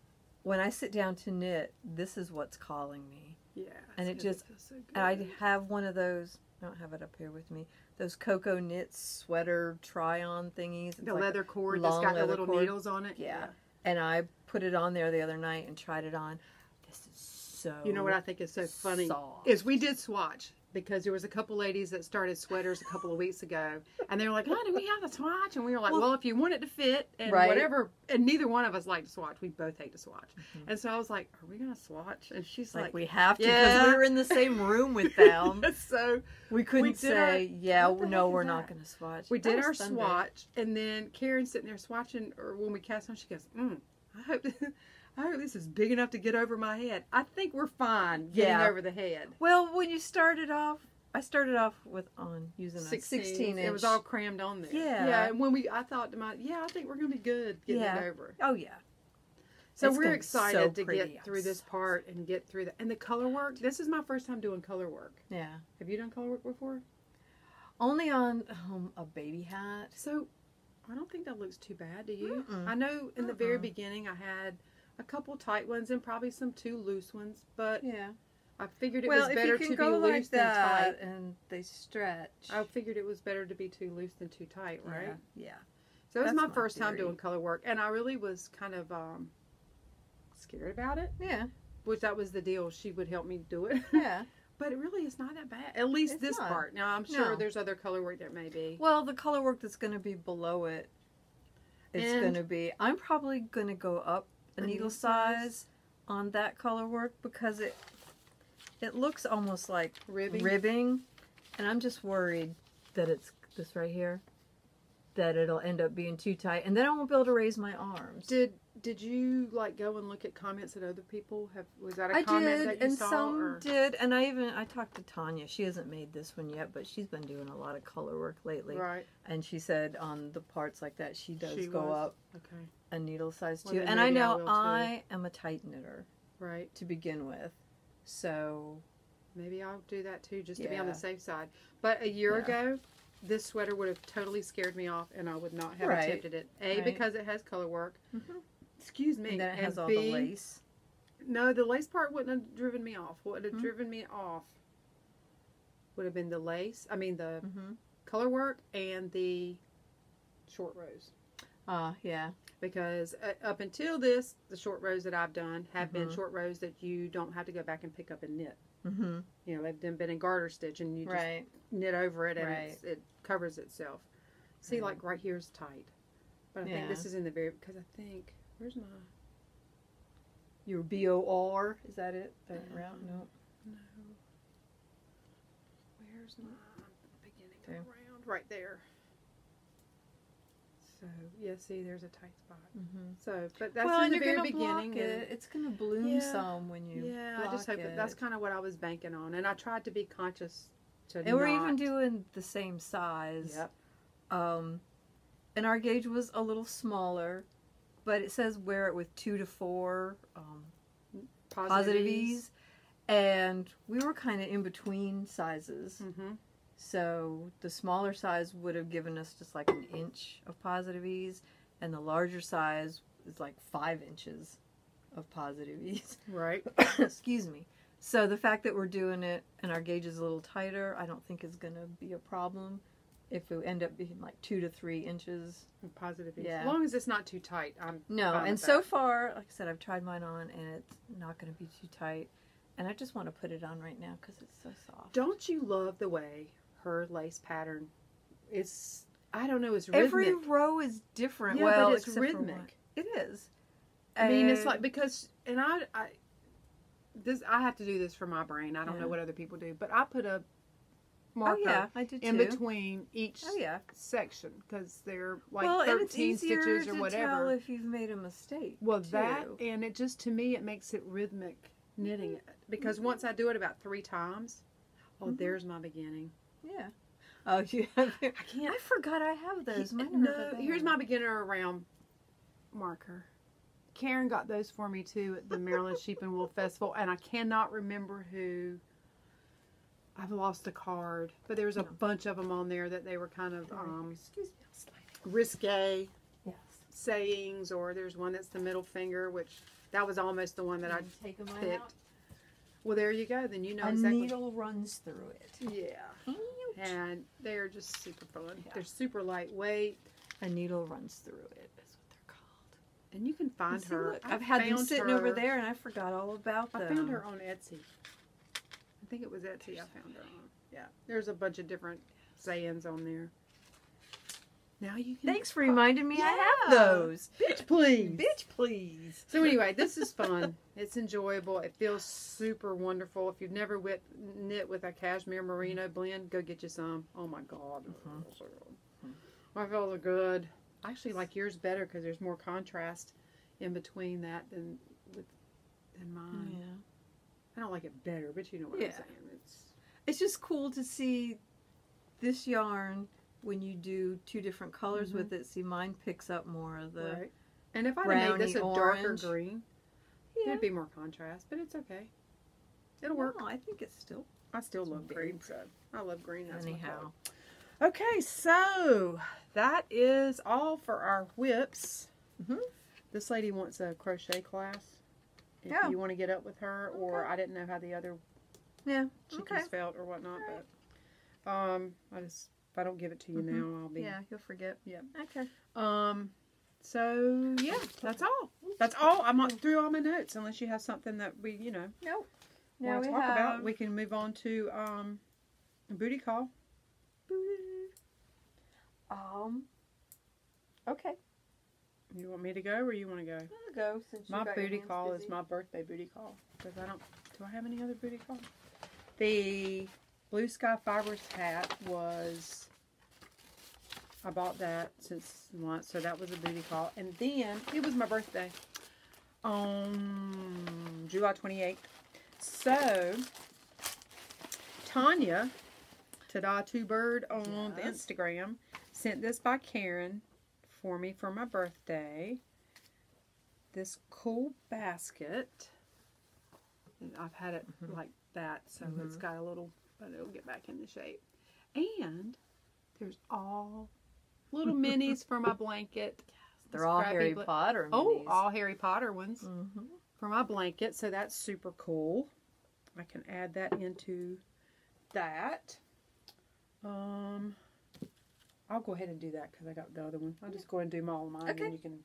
when I sit down to knit, this is what's calling me. Yeah. And it's it 'cause just- feels so good. And I have one of those, I don't have it up here with me, those Cocoa Knit sweater try-on thingies. It's the like leather cord that's long got the leather little cord. needles on it. Yeah. And I put it on there the other night and tried it on. This is so You know what I think is so funny soft. is we did swatch because there was a couple ladies that started sweaters a couple of weeks ago, and they were like, "Oh, do we have a swatch?" And we were like, Well- "Well, if you want it to fit and Right. whatever." And neither one of us like to swatch. We both hate to swatch. And so I was like, "Are we gonna swatch?" And she's like like, we have to because yeah. we were in the same room with them. So We couldn't We did say, yeah, what the no, heck we're is not that? going to swatch. we That did was our Sunday. swatch, and then Karen's sitting there swatching, or when we cast on, she goes, "I hope." I hope this is big enough to get over my head. I think we're fine getting Yeah. over the head. Well, when you started off, I started off with using a 16 inch. It was all crammed on there. Yeah. Yeah. And when I thought to myself, I think we're gonna be good getting Yeah. it over. Oh yeah. So It's we're gonna be excited so to pretty. get through this part and get through the and the color work. This is my first time doing color work. Yeah. Have you done color work before? Only on a baby hat. So I don't think that looks too bad. Do you? Mm-mm. I know in the very beginning I had a couple tight ones and probably some too loose ones, but Yeah. I figured it Well, was if better you to can be go like loose than that tight. and they stretch. I figured it was better to be too loose than too tight, right? Yeah. So it was That's my my first time theory. doing color work, and I really was kind of scared about it. Yeah. Which that was the deal. She would help me do it. Yeah. But it really is not that bad. At least It's this not. part. Now, I'm sure No. there's other color work there may be. Well, the color work that's going to be below it, it's And- going to be. I'm probably going to go up a needle size on that color work because it looks almost like ribbing, and I'm just worried that it's this right here, that it'll end up being too tight, and then I won't be able to raise my arms. Did you like go and look at comments that other people have? Was that a I comment did, that you and saw? some or? did, and I talked to Tanya. She hasn't made this one yet, but she's been doing a lot of color work lately. Right. And she said on the parts like that, she does go was. up Okay. a needle size Well, too. then And I maybe I know will, too. I am a tight knitter Right. to begin with, so Maybe I'll do that too, just to be on Yeah. the safe side. But a year Yeah. ago, this sweater would have totally scared me off, and I would not have Right. attempted it. A, Right. because it has color work. Mhm. Excuse me. and then it has all B, the lace. No, the lace part wouldn't have driven me off. What would have Mhm. driven me off would have been the lace. I mean, the Mm-hmm. color work and the short rows. Yeah. Because up until this, the short rows that I've done have been Mhm. short rows that you don't have to go back and pick up and knit. Mm-hmm. You know, they've been in garter stitch, and you just Right. knit over it, and Right. it covers itself. See, Right. like right here's tight, but I think Yeah. this is in the very, because I think where's my Your BOR, is that it? That round? No. no, where's my beginning Okay. round right there. So yeah, see, there's a tight spot. Mm-hmm. So, but that's Well, in and the you're very gonna beginning. block it. It's gonna bloom Yeah. some when you. Yeah, I just block hope that's it. kind of what I was banking on, and I tried to be conscious to. And we're not. even doing the same size. Yep. And our gauge was a little smaller, but it says wear it with 2 to 4 positive ease, and we were kind of in between sizes. Mm-hmm. So the smaller size would have given us just like an inch of positive ease, and the larger size is like 5 inches of positive ease. Right. Excuse me. So the fact that we're doing it and our gauge is a little tighter, I don't think is going to be a problem. If it end up being like 2 to 3 inches. Positive ease. Yeah. As long as it's not too tight, I'm No, fine and with so that. far, like I said, I've tried mine on and it's not going to be too tight. And I just want to put it on right now because it's so soft. Don't you love the way her lace pattern? It's I don't know. It's rhythmic. Every row is different. Yeah, well, but it's except for rhythmic. one. It is. I mean, it's And- like because and I have to do this for my brain. I don't Yeah. know what other people do, but I put a Oh marker yeah, I did in too. between each Oh yeah. section because they're like Well, and it's 13 easier stitches or to whatever. tell if you've made a mistake. Well, too. that and it just to me it makes it rhythmic knitting it because once I do it about 3 times, Mhm. there's my beginning. Yeah. Oh, you have. I can't. I forgot I have those. Mine are No, over there. here's my beginner around marker. Karen got those for me too at the Maryland Sheep and Wool Festival, and I cannot remember who. I've lost a card, but there was a No. bunch of them on there that they were kind of Excuse me. I'll slide it. risque Yes. sayings, or there's one that's the middle finger, which that was almost the one that I take mine picked. out. Well, there you go. Then you know A exactly. needle runs through it. Yeah, and they're just super fun. Yeah. They're super lightweight, A needle runs through it. That's what they're called. and you can find See, her. look, I I've had them found sitting her- over there, and I forgot all about them. I found her on Etsy. I think it was Etsy I found her on. Yeah, there's a bunch of different sayings on there. Now you can. Thanks for reminding me. I have Yeah. those. Bitch, please. Bitch, please. So anyway, this is fun. It's enjoyable. It feels super wonderful. If you've never knit with a cashmere merino blend, go get you some. Oh my God. I feel so good. I actually like yours better because there's more contrast in between that than mine. Yeah. I don't like it better, but you know what Yeah. I'm saying. It's just cool to see this yarn when you do 2 different colors with it. See, mine picks up more of the. Right. And if I'd have made this a browny darker orange. green, Yeah. it'd be more contrast, but it's okay. It'll work. No, I think it's still. I still It's love very green, so I love green. That's my Anyhow. color. Okay, so that is all for our whips. Mhm. This lady wants a crochet class. If Yeah. you want to get up with her, or Okay. I didn't know how the other Yeah. chickens Okay. felt or whatnot, Right. but I just I don't give it to you now, I'll be... Yeah, you'll forget. Yeah. Okay. So, yeah, that's all. That's all. I'm not through all my notes, unless you have something that we, Nope. want to talk about. We can move on to a booty call. Okay. You want me to go, or you want to go? I'll go since My you got your booty hands call busy. is my birthday booty call. Because do I have any other booty calls? The Blue Sky Fibers hat I bought that since once, so that was a booty call. And then, it was my birthday on July 28th. So, Tanya, Tada2Bird on the Instagram, sent this by Karen for me for my birthday. This cool basket. And I've had it like that, so it's got a little, but it'll get back into shape. And there's all little minis for my blanket. They're all Harry Potter minis. Oh, all Harry Potter ones for my blanket, so that's super cool. I can add that into that. I'll go ahead and do that because I got the other one. I'll just go ahead and do all of mine, and you can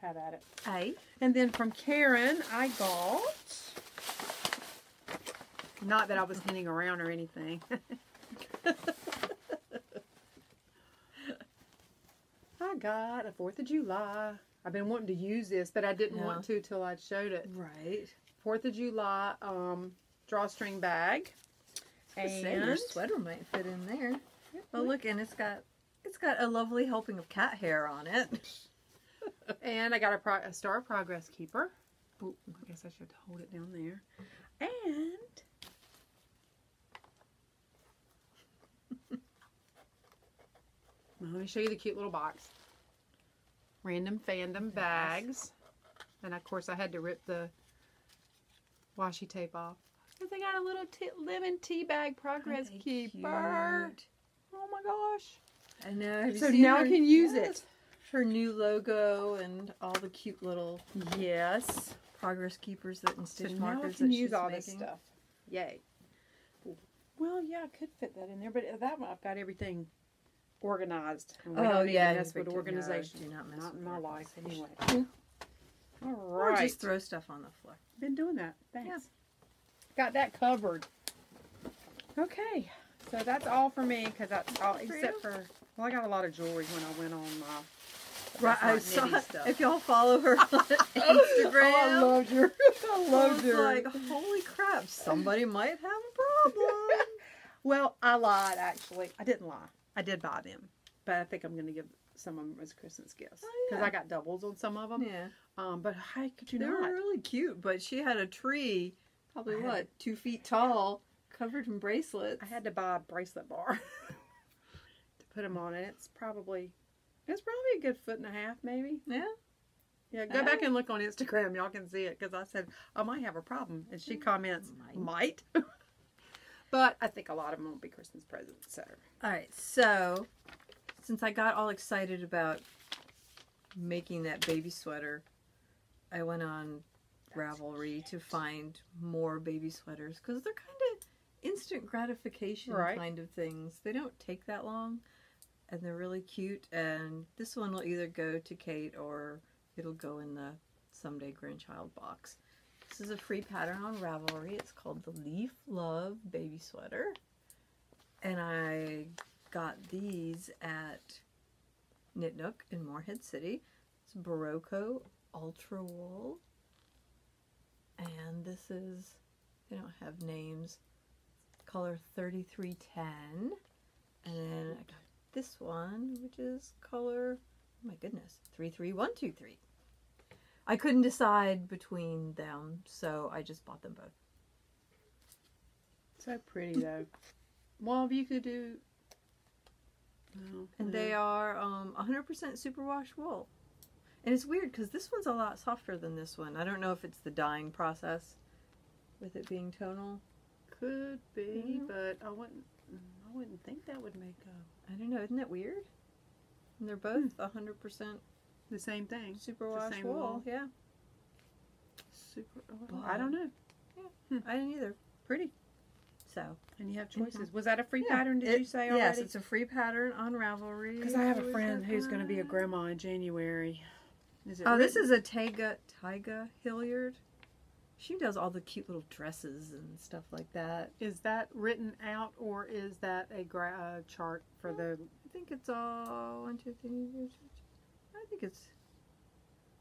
have at it. Aye. And then from Karen, I got, not that I was hinting around or anything. I got a 4th of July. I've been wanting to use this, but I didn't want to till I showed it. Right. 4th of July drawstring bag. And your sweater might fit in there. Oh, look, and it's got a lovely helping of cat hair on it. And I got a Star of Progress keeper. Ooh, I guess I should hold it down there. And let me show you the cute little box. Random Fandom bags. And of course I had to rip the washi tape off. Because they got a little lemon tea bag progress keeper. Cute. Oh my gosh. I know. So now I can use it. Her new logo and all the cute little Yes. progress keepers that and stitch So now I markers can that use she's all making. this stuff. Yay. Well, yeah, I could fit that in there, but that one I've got everything organized. And we don't need to mess with organization. Do not mess Not with in my life, organization. anyway. All right. Or just throw stuff on the floor. Been doing that. Thanks. Yeah. Got that covered. Okay. So that's all for me, because that's all, except for, well, I got a lot of jewelry when I went on my... Right, I That's saw not knitty stuff. if y'all follow her on Instagram. Oh, I loved her. I loved her. Like, holy crap, somebody might have a problem. Well, I lied, actually. I didn't lie. I did buy them. But I think I'm going to give some of them as Christmas gifts. Because I got doubles on some of them. Yeah. But how could you They not? were really cute, but she had a tree, probably 2 feet tall, covered in bracelets. I had to buy a bracelet bar to put them on. And it's probably a good 1.5 feet, maybe. Yeah. Yeah, go back and look on Instagram. Y'all can see it, because I said, I might have a problem. And she comments, might. But I think a lot of them won't be Christmas presents. So. All right, so since I got all excited about making that baby sweater, I went on Ravelry to find more baby sweaters, because they're kind of instant gratification kind of things. They don't take that long, and they're really cute. And this one will either go to Kate or it'll go in the Someday Grandchild box. This is a free pattern on Ravelry. It's called the Leaf Love Baby Sweater. And I got these at Knit Nook in Morehead City. It's Barocco Ultra Wool. And this is, they don't have names, color 3310. And then I got this one, which is color, oh my goodness, 33123. I couldn't decide between them, so I just bought them both. So pretty, though. Well, if you could do... Oh, and they are 100% superwash wool. And it's weird, because this one's a lot softer than this one. I don't know if it's the dyeing process with it being tonal. Could be, but I wouldn't think that would make a... I don't know, isn't that weird? And they're both 100% the same thing. Superwash same wool. wool. Yeah. Super. I don't know. Yeah. I didn't either. Pretty. So. And you have choices. Was that a free Yeah. pattern, did you say already? Yes, it's a free pattern on Ravelry. Because I have a friend who's going to be a grandma in January. Is it this is a Tyga Hilliard. She does all the cute little dresses and stuff like that. Is that written out, or is that a chart for the... I think it's all 1, 2, 3. I think it's...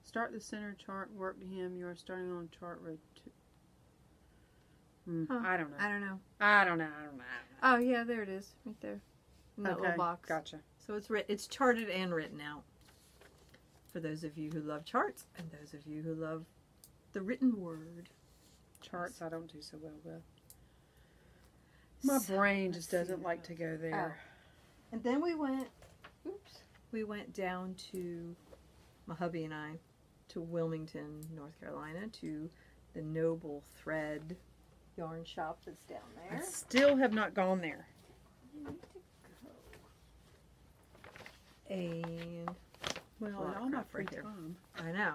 Start the center chart, work to hem. You are starting on chart row 2. I don't know. I don't know. Oh, yeah, there it is. Right there. In that little box. Gotcha. So it's charted and written out. For those of you who love charts, and those of you who love the written word. Charts I don't do so well with. My brain just doesn't like to go there. Oh. And then we went down to, my hubby and I, to Wilmington, North Carolina, to the Noble Thread yarn shop that's down there. I still have not gone there. You need to go. And well, all my free time. I know.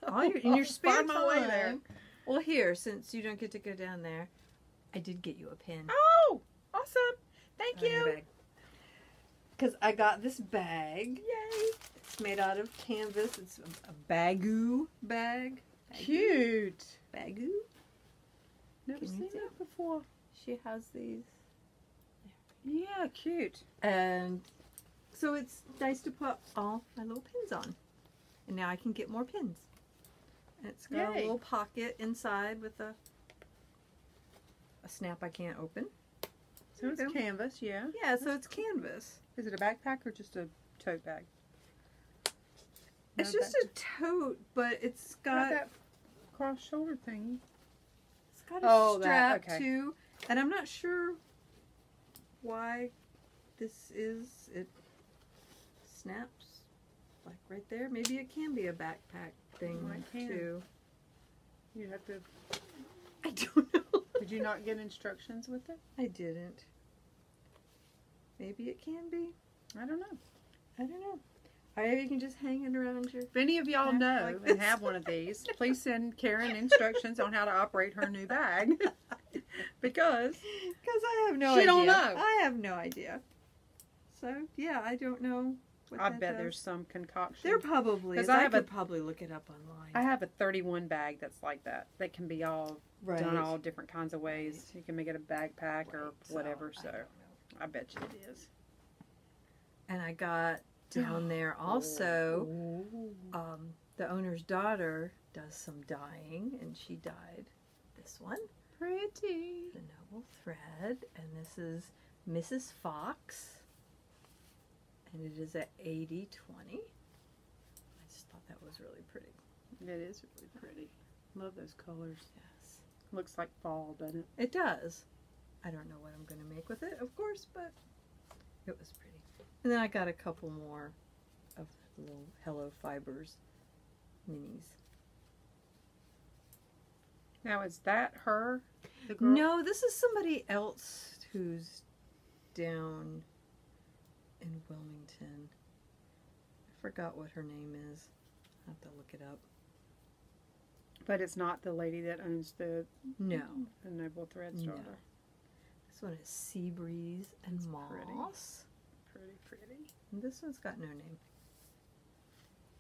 All in your spare find my way time. there. Well, here, since you don't get to go down there, I did get you a pin. Oh, awesome! Thank you. Because I got this bag. Yay! It's made out of canvas. It's a Bagoo bag. Cute. Bagoo. Never seen that before. She has these. Yeah, cute. And so it's nice to put all my little pins on. And now I can get more pins. And it's got a little pocket inside with a snap I can't open. So it's canvas, yeah. Yeah, so it's canvas. Is it a backpack or just a tote bag? It's just a tote, but it's got that cross shoulder thingy. It's got a strap too, and I'm not sure why this is. It snaps like right there. Maybe it can be a backpack thing too. You have to. I don't know. Did you not get instructions with it? I didn't. Maybe it can be. I don't know. I don't know. Or maybe you can just hang it around your... If any of y'all know and have one of these, please send Karen instructions on how to operate her new bag. Because I have no idea. She don't know. I have no idea. So, yeah, I don't know what I bet there's some concoction. There probably is. I could probably look it up online. I have a 31 bag that's like that. That can be all done all different kinds of ways. You can make it a backpack or whatever. So I bet you it is. And I got down there also, the owner's daughter does some dyeing, and she dyed this one. Pretty. The Noble Thread, and this is Mrs. Fox, and it is at 80/20. I just thought that was really pretty. It is really pretty. Love those colors. Yes. Looks like fall, doesn't it? It does. I don't know what I'm going to make with it, of course, but it was pretty. And then I got a couple more of the little Hello Fibers minis. Now, is that her? The girl? No, this is somebody else who's down in Wilmington. I forgot what her name is. I'll have to look it up. But it's not the lady that owns the Noble Thread starter. No. This one is Seabreeze and Moss. Pretty. And this one's got no name.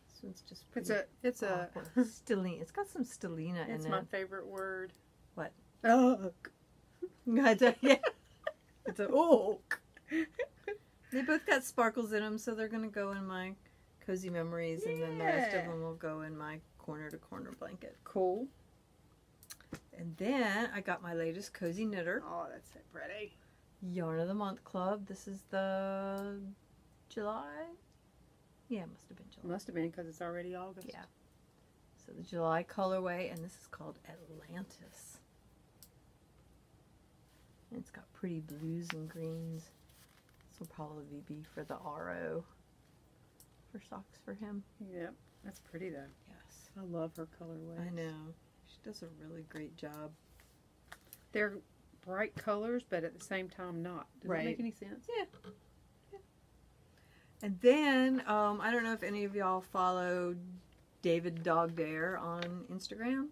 This one's just pretty. It's a Stellina. It's got some stellina in it. It's my favorite word. What? Oak. Yeah. It's a oak. They both got sparkles in them, so they're going to go in my cozy memories, and then the rest of them will go in my corner to corner blanket. Cool. And then I got my latest cozy knitter. Oh, that's so pretty. Yarn of the Month Club. This is the July? Yeah, it must have been July. Must have been because it's already August. Yeah. So the July colorway, and this is called Atlantis. And it's got pretty blues and greens. This will probably be for the RO. For socks for him. Yep. That's pretty though. Yes. I love her colorways. I know. She does a really great job. They're bright colors, but at the same time not. Does that make any sense? Yeah. And then, I don't know if any of y'all follow David Dogdare on Instagram.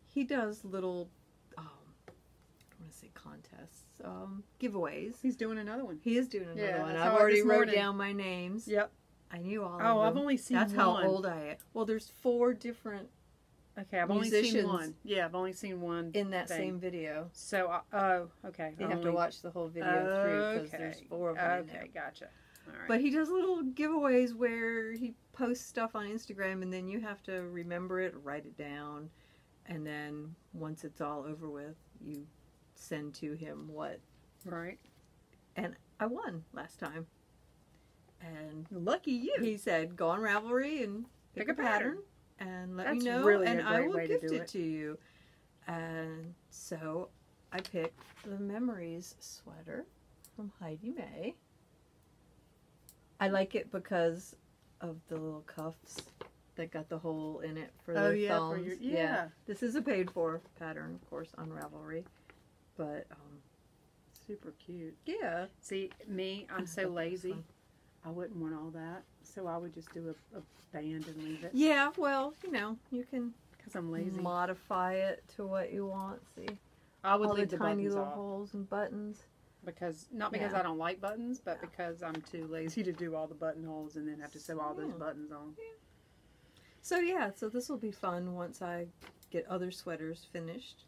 He does little, I don't want to say contests. giveaways. He's doing another one. He is doing another one. I I've saw it already this wrote morning. down my names. Yep. I knew all of them. Oh, I've only seen That's one. how old I am. Well, there's 4 different Okay, I've only seen musicians one. Yeah, I've only seen one in that thing. same video. So, okay. You have to watch the whole video through because there's 4 of them in there. Okay, gotcha. All right. But he does little giveaways where he posts stuff on Instagram, and then you have to remember it, write it down, and then once it's all over with, you send to him what. Right. And I won last time. And Lucky you. he said, go on Ravelry and pick a pattern and let me That's know, really and a I great will way to gift do it it. to you. And so I picked the Memories sweater from Heidi May. I like it because of the little cuffs that got the hole in it for the thumbs. Yeah. This is a paid for pattern, of course, on Ravelry. But Super cute. yeah. See, me, I'm I so thought that was lazy. fun. I wouldn't want all that. So I would just do a band and leave it. Yeah, well, you can Because I'm lazy. modify it to what you want. See, I would all the leave the tiny buttons little off. holes and buttons. Not because Yeah. I don't like buttons, but because I'm too lazy to do all the buttonholes and then have to sew all those Yeah. buttons on. So yeah, so this will be fun once I get other sweaters finished.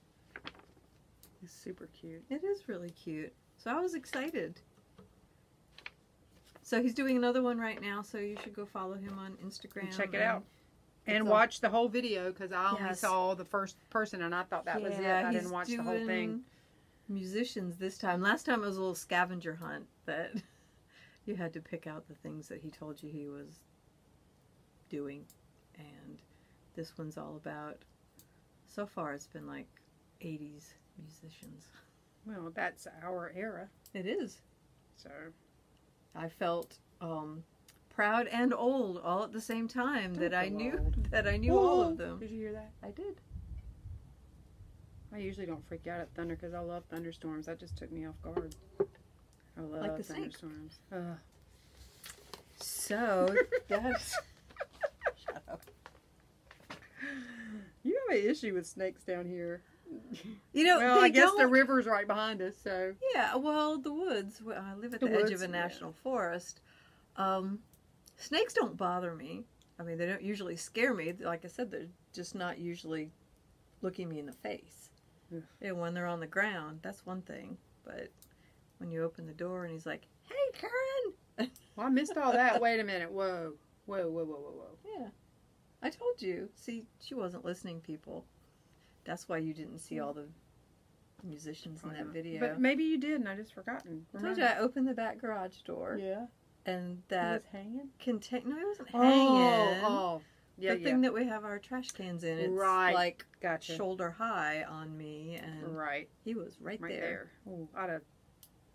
It's super cute. It is really cute. So I was excited. So he's doing another one right now, so you should go follow him on Instagram. And check it out. it's And all- watch the whole video because I only Yes. saw the first person and I thought that was it. I he's didn't watch the whole thing. doing musicians this time. Last time it was a little scavenger hunt that you had to pick out the things that he told you he was doing. And this one's all about, so far it's been like 80s musicians. Well, that's our era. It is. So, I felt proud and old all at the same time Don't that I feel knew old. that I knew all Whoa. of them. Did you hear that? I did. I usually don't freak out at thunder because I love thunderstorms. That just took me off guard. I love Like the snake. thunderstorms. Ugh. So that's shut up. You have an issue with snakes down here. You know, Well, they I guess the don't- river's right behind us, so. Yeah, well, the woods. I live at The the edge of woods, a yeah. national forest. Snakes don't bother me. I mean, they don't usually scare me. Like I said, they're just not usually looking me in the face. Ugh. And when they're on the ground, that's one thing. But when you open the door and he's like, "Hey, Karen!" Well, I missed all that. Wait a minute. Whoa. Whoa, whoa, whoa, whoa, whoa. Yeah, I told you. See, she wasn't listening, people. That's why you didn't see all the musicians in that video. But maybe you did and I just forgotten. I told you I opened the back garage door. Yeah. And That that was hanging? no, it wasn't hanging. Oh. Yeah, the thing that we have our trash cans in, it's Right. like Gotcha. shoulder high on me, and Right. he was right there. Ooh, I'd have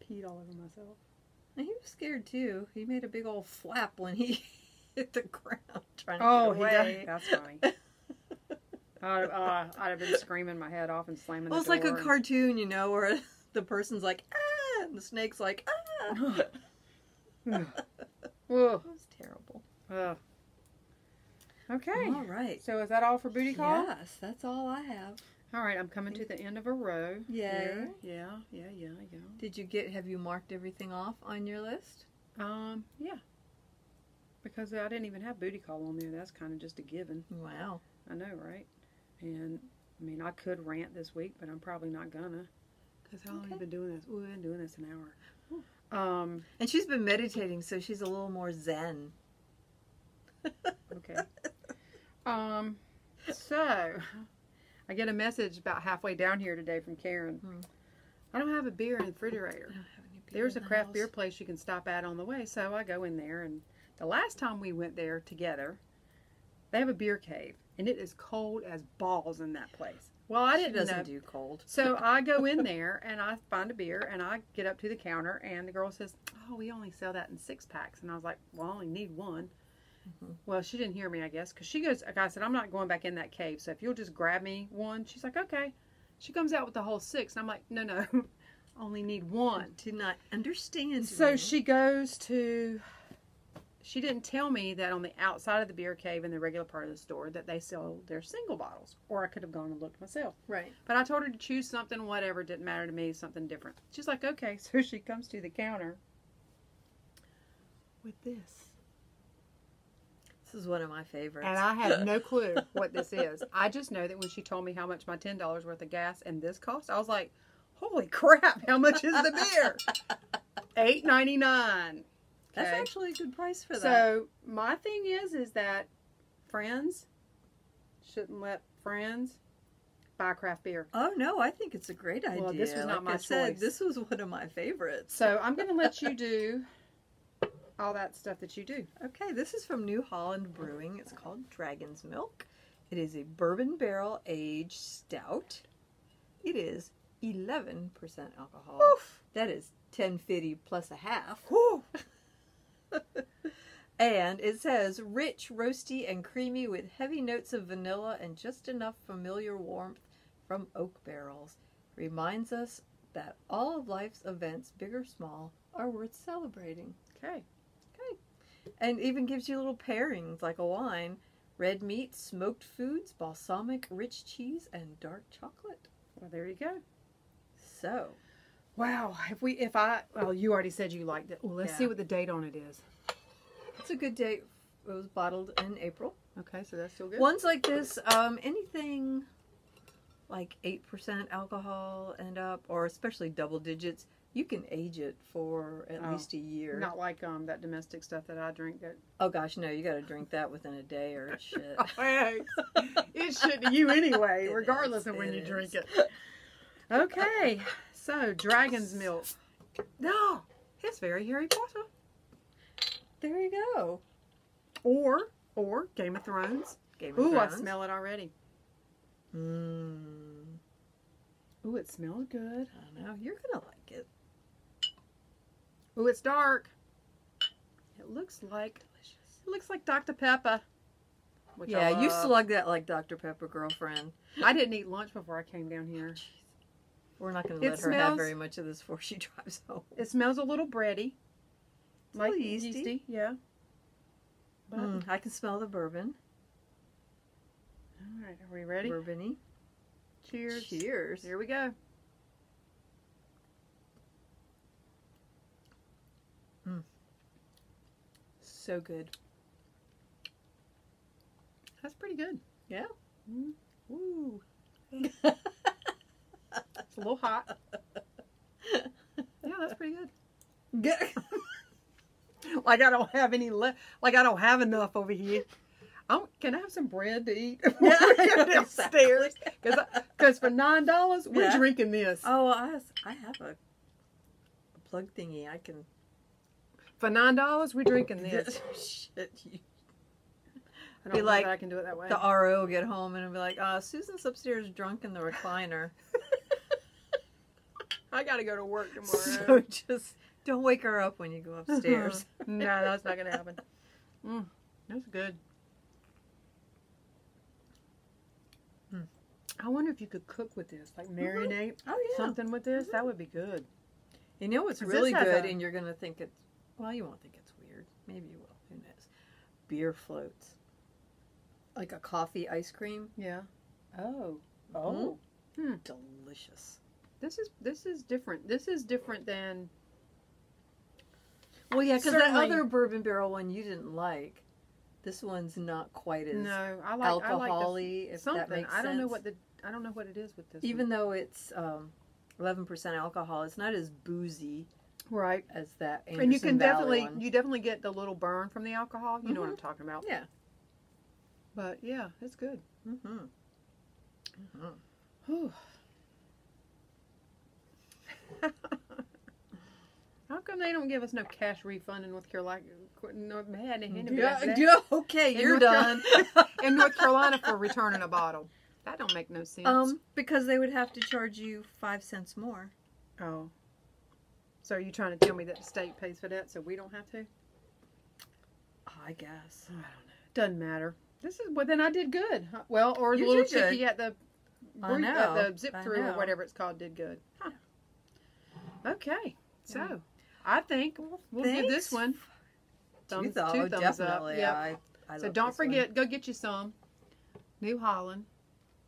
peed all over myself. And he was scared too. He made a big old flap when he hit the ground trying to Oh, get he away. did. That's funny. I'd have been screaming my head off and slamming Well, the it's door. like a cartoon, where the person's like, ah, and the snake's like, ah. Whoa. It was terrible. Okay. All right. So is that all for booty call? Yes, that's all I have. All right, I'm coming to the end of a row. Yay. Yeah. Did you have you marked everything off on your list? Yeah. Because I didn't even have booty call on there. That's kind of just a given. Wow. I know, right? And, I mean, I could rant this week, but I'm probably not gonna. Because how long have we been doing this? We've been doing this an hour. And she's been meditating, so she's a little more zen. Okay. So, I get a message about halfway down here today from Karen. I don't have a beer in the refrigerator. There's a craft beer place you can stop at on the way. So I go in there, and the last time we went there together, they have a beer cave, and it is cold as balls in that place. Well, I didn't doesn't know. do cold. So I go in there, and I find a beer, and I get up to the counter, and the girl says, "Oh, we only sell that in 6-packs." And I was like, "Well, I only need one." Well, she didn't hear me, I guess, because she goes, like I said, I'm not going back in that cave, so if you'll just grab me one. She's like, okay. She comes out with the whole 6, and I'm like, no, only need one. Did not understand. So me. she goes to, she didn't tell me that on the outside of the beer cave in the regular part of the store that they sell their single bottles. Or I could have gone and looked myself. Right. But I told her to choose something, whatever, didn't matter to me, something different. She's like, okay. So she comes to the counter with this. This is one of my favorites. And I have no clue what this is. I just know that when she told me how much my $10 worth of gas and this cost, I was like, holy crap, how much is the beer? $8.99. That's actually a good price for that. So my thing is that friends shouldn't let friends buy craft beer. Oh no, I think it's a great idea. Well, this was not my choice. This was one of my favorites. So I'm going to let you do all that stuff that you do. Okay, this is from New Holland Brewing. It's called Dragon's Milk. It is a bourbon barrel aged stout. It is 11% alcohol. Oof. That is 1050 plus a half. Whew. And it says rich, roasty, and creamy with heavy notes of vanilla and just enough familiar warmth from oak barrels. Reminds us that all of life's events, big or small, are worth celebrating. Okay. And even gives you little pairings like a wine. Red meat, smoked foods, balsamic, rich cheese, and dark chocolate. Well, there you go. So. Wow. Well, you already said you liked it. Well, let's see what the date on it is. It's a good date. It was bottled in April. Okay, so that's still good. Ones like this, anything like 8% alcohol and up, or especially double digits, you can age it for at least a year. Not like that domestic stuff that I drink. Oh gosh, no, you got to drink that within a day or it's shit. It should to you anyway, regardless of when you drink it. Okay, so Dragon's Milk. No, it's very Harry Potter. There you go. Or Game of Thrones. Ooh, I smell it already. Mmm. Ooh, it smells good. I know, you're gonna like it. Ooh, it's dark. It looks like Dr. Pepper. Yeah, you slug that like Dr. Pepper, girlfriend. I didn't eat lunch before I came down here. We're not going to let her have very much of this before she drives home. It smells a little bready. It's like yeasty. Yeah. But I can smell the bourbon. All right, are we ready? Bourbony. Cheers. Cheers. Here we go. So good. That's pretty good. Yeah. Ooh. It's a little hot. Yeah, that's pretty good. Like I don't have any left. Like I don't have enough over here. Can I have some bread to eat? Yeah, downstairs. Because for $9, we're drinking this. Oh, I have a plug thingy. I can. For $9, we're drinking this. Shit. I don't know that I can do it that way. The RO will get home and be like, Susan's upstairs drunk in the recliner. I got to go to work tomorrow. So just don't wake her up when you go upstairs. No, that's not going to happen. That's good. I wonder if you could cook with this, like marinate something with this. That would be good. You know what's really good, and you're going to think it's, well, you won't think it's weird. Maybe you will. Who knows? Beer floats. Like a coffee ice cream. Yeah. Oh. Delicious. This is different. This is different than. Well, yeah, because that other bourbon barrel one you didn't like. This one's not quite as alcohol-y, if that makes sense. I don't know what it is with this. Even though it's 11% alcohol, it's not as boozy, right, as that Anderson and you can Valley definitely get the little burn from the alcohol. You know what I'm talking about. Yeah. But yeah, it's good. How come they don't give us no cash refund in North Carolina? Okay, you're done. In North Carolina for returning a bottle. That don't make no sense. Because they would have to charge you 5 cents more. Oh. So are you trying to tell me that the state pays for that so we don't have to? I guess. I don't know. Doesn't matter. Then I did good. Well, or the little chickie at the zip through or whatever it's called did good. Huh. Okay. So I think we'll give this one Two thumbs definitely. up. Yep. I So love don't this one. forget, go get you some New Holland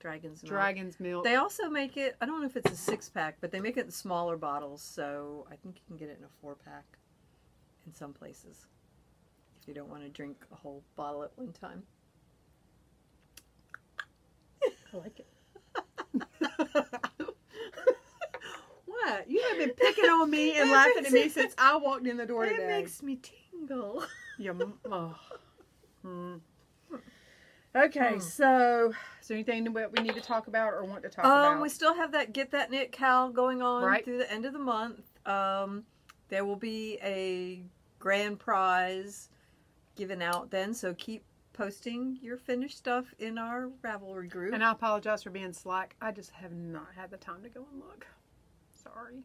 Dragon's milk. milk. They also make it, I don't know if it's a 6-pack, but they make it in smaller bottles, so I think you can get it in a 4-pack in some places if you don't want to drink a whole bottle at one time. I like it. What? You have been picking on me and laughing at me since I walked in the door today. It makes me tingle. Okay, so is there anything that we need to talk about or want to talk about? We still have that Get That Knit Cal going on Right. through the end of the month. There will be a grand prize given out then, so keep posting your finished stuff in our Ravelry group. And I apologize for being slack. I just have not had the time to go and look. Sorry.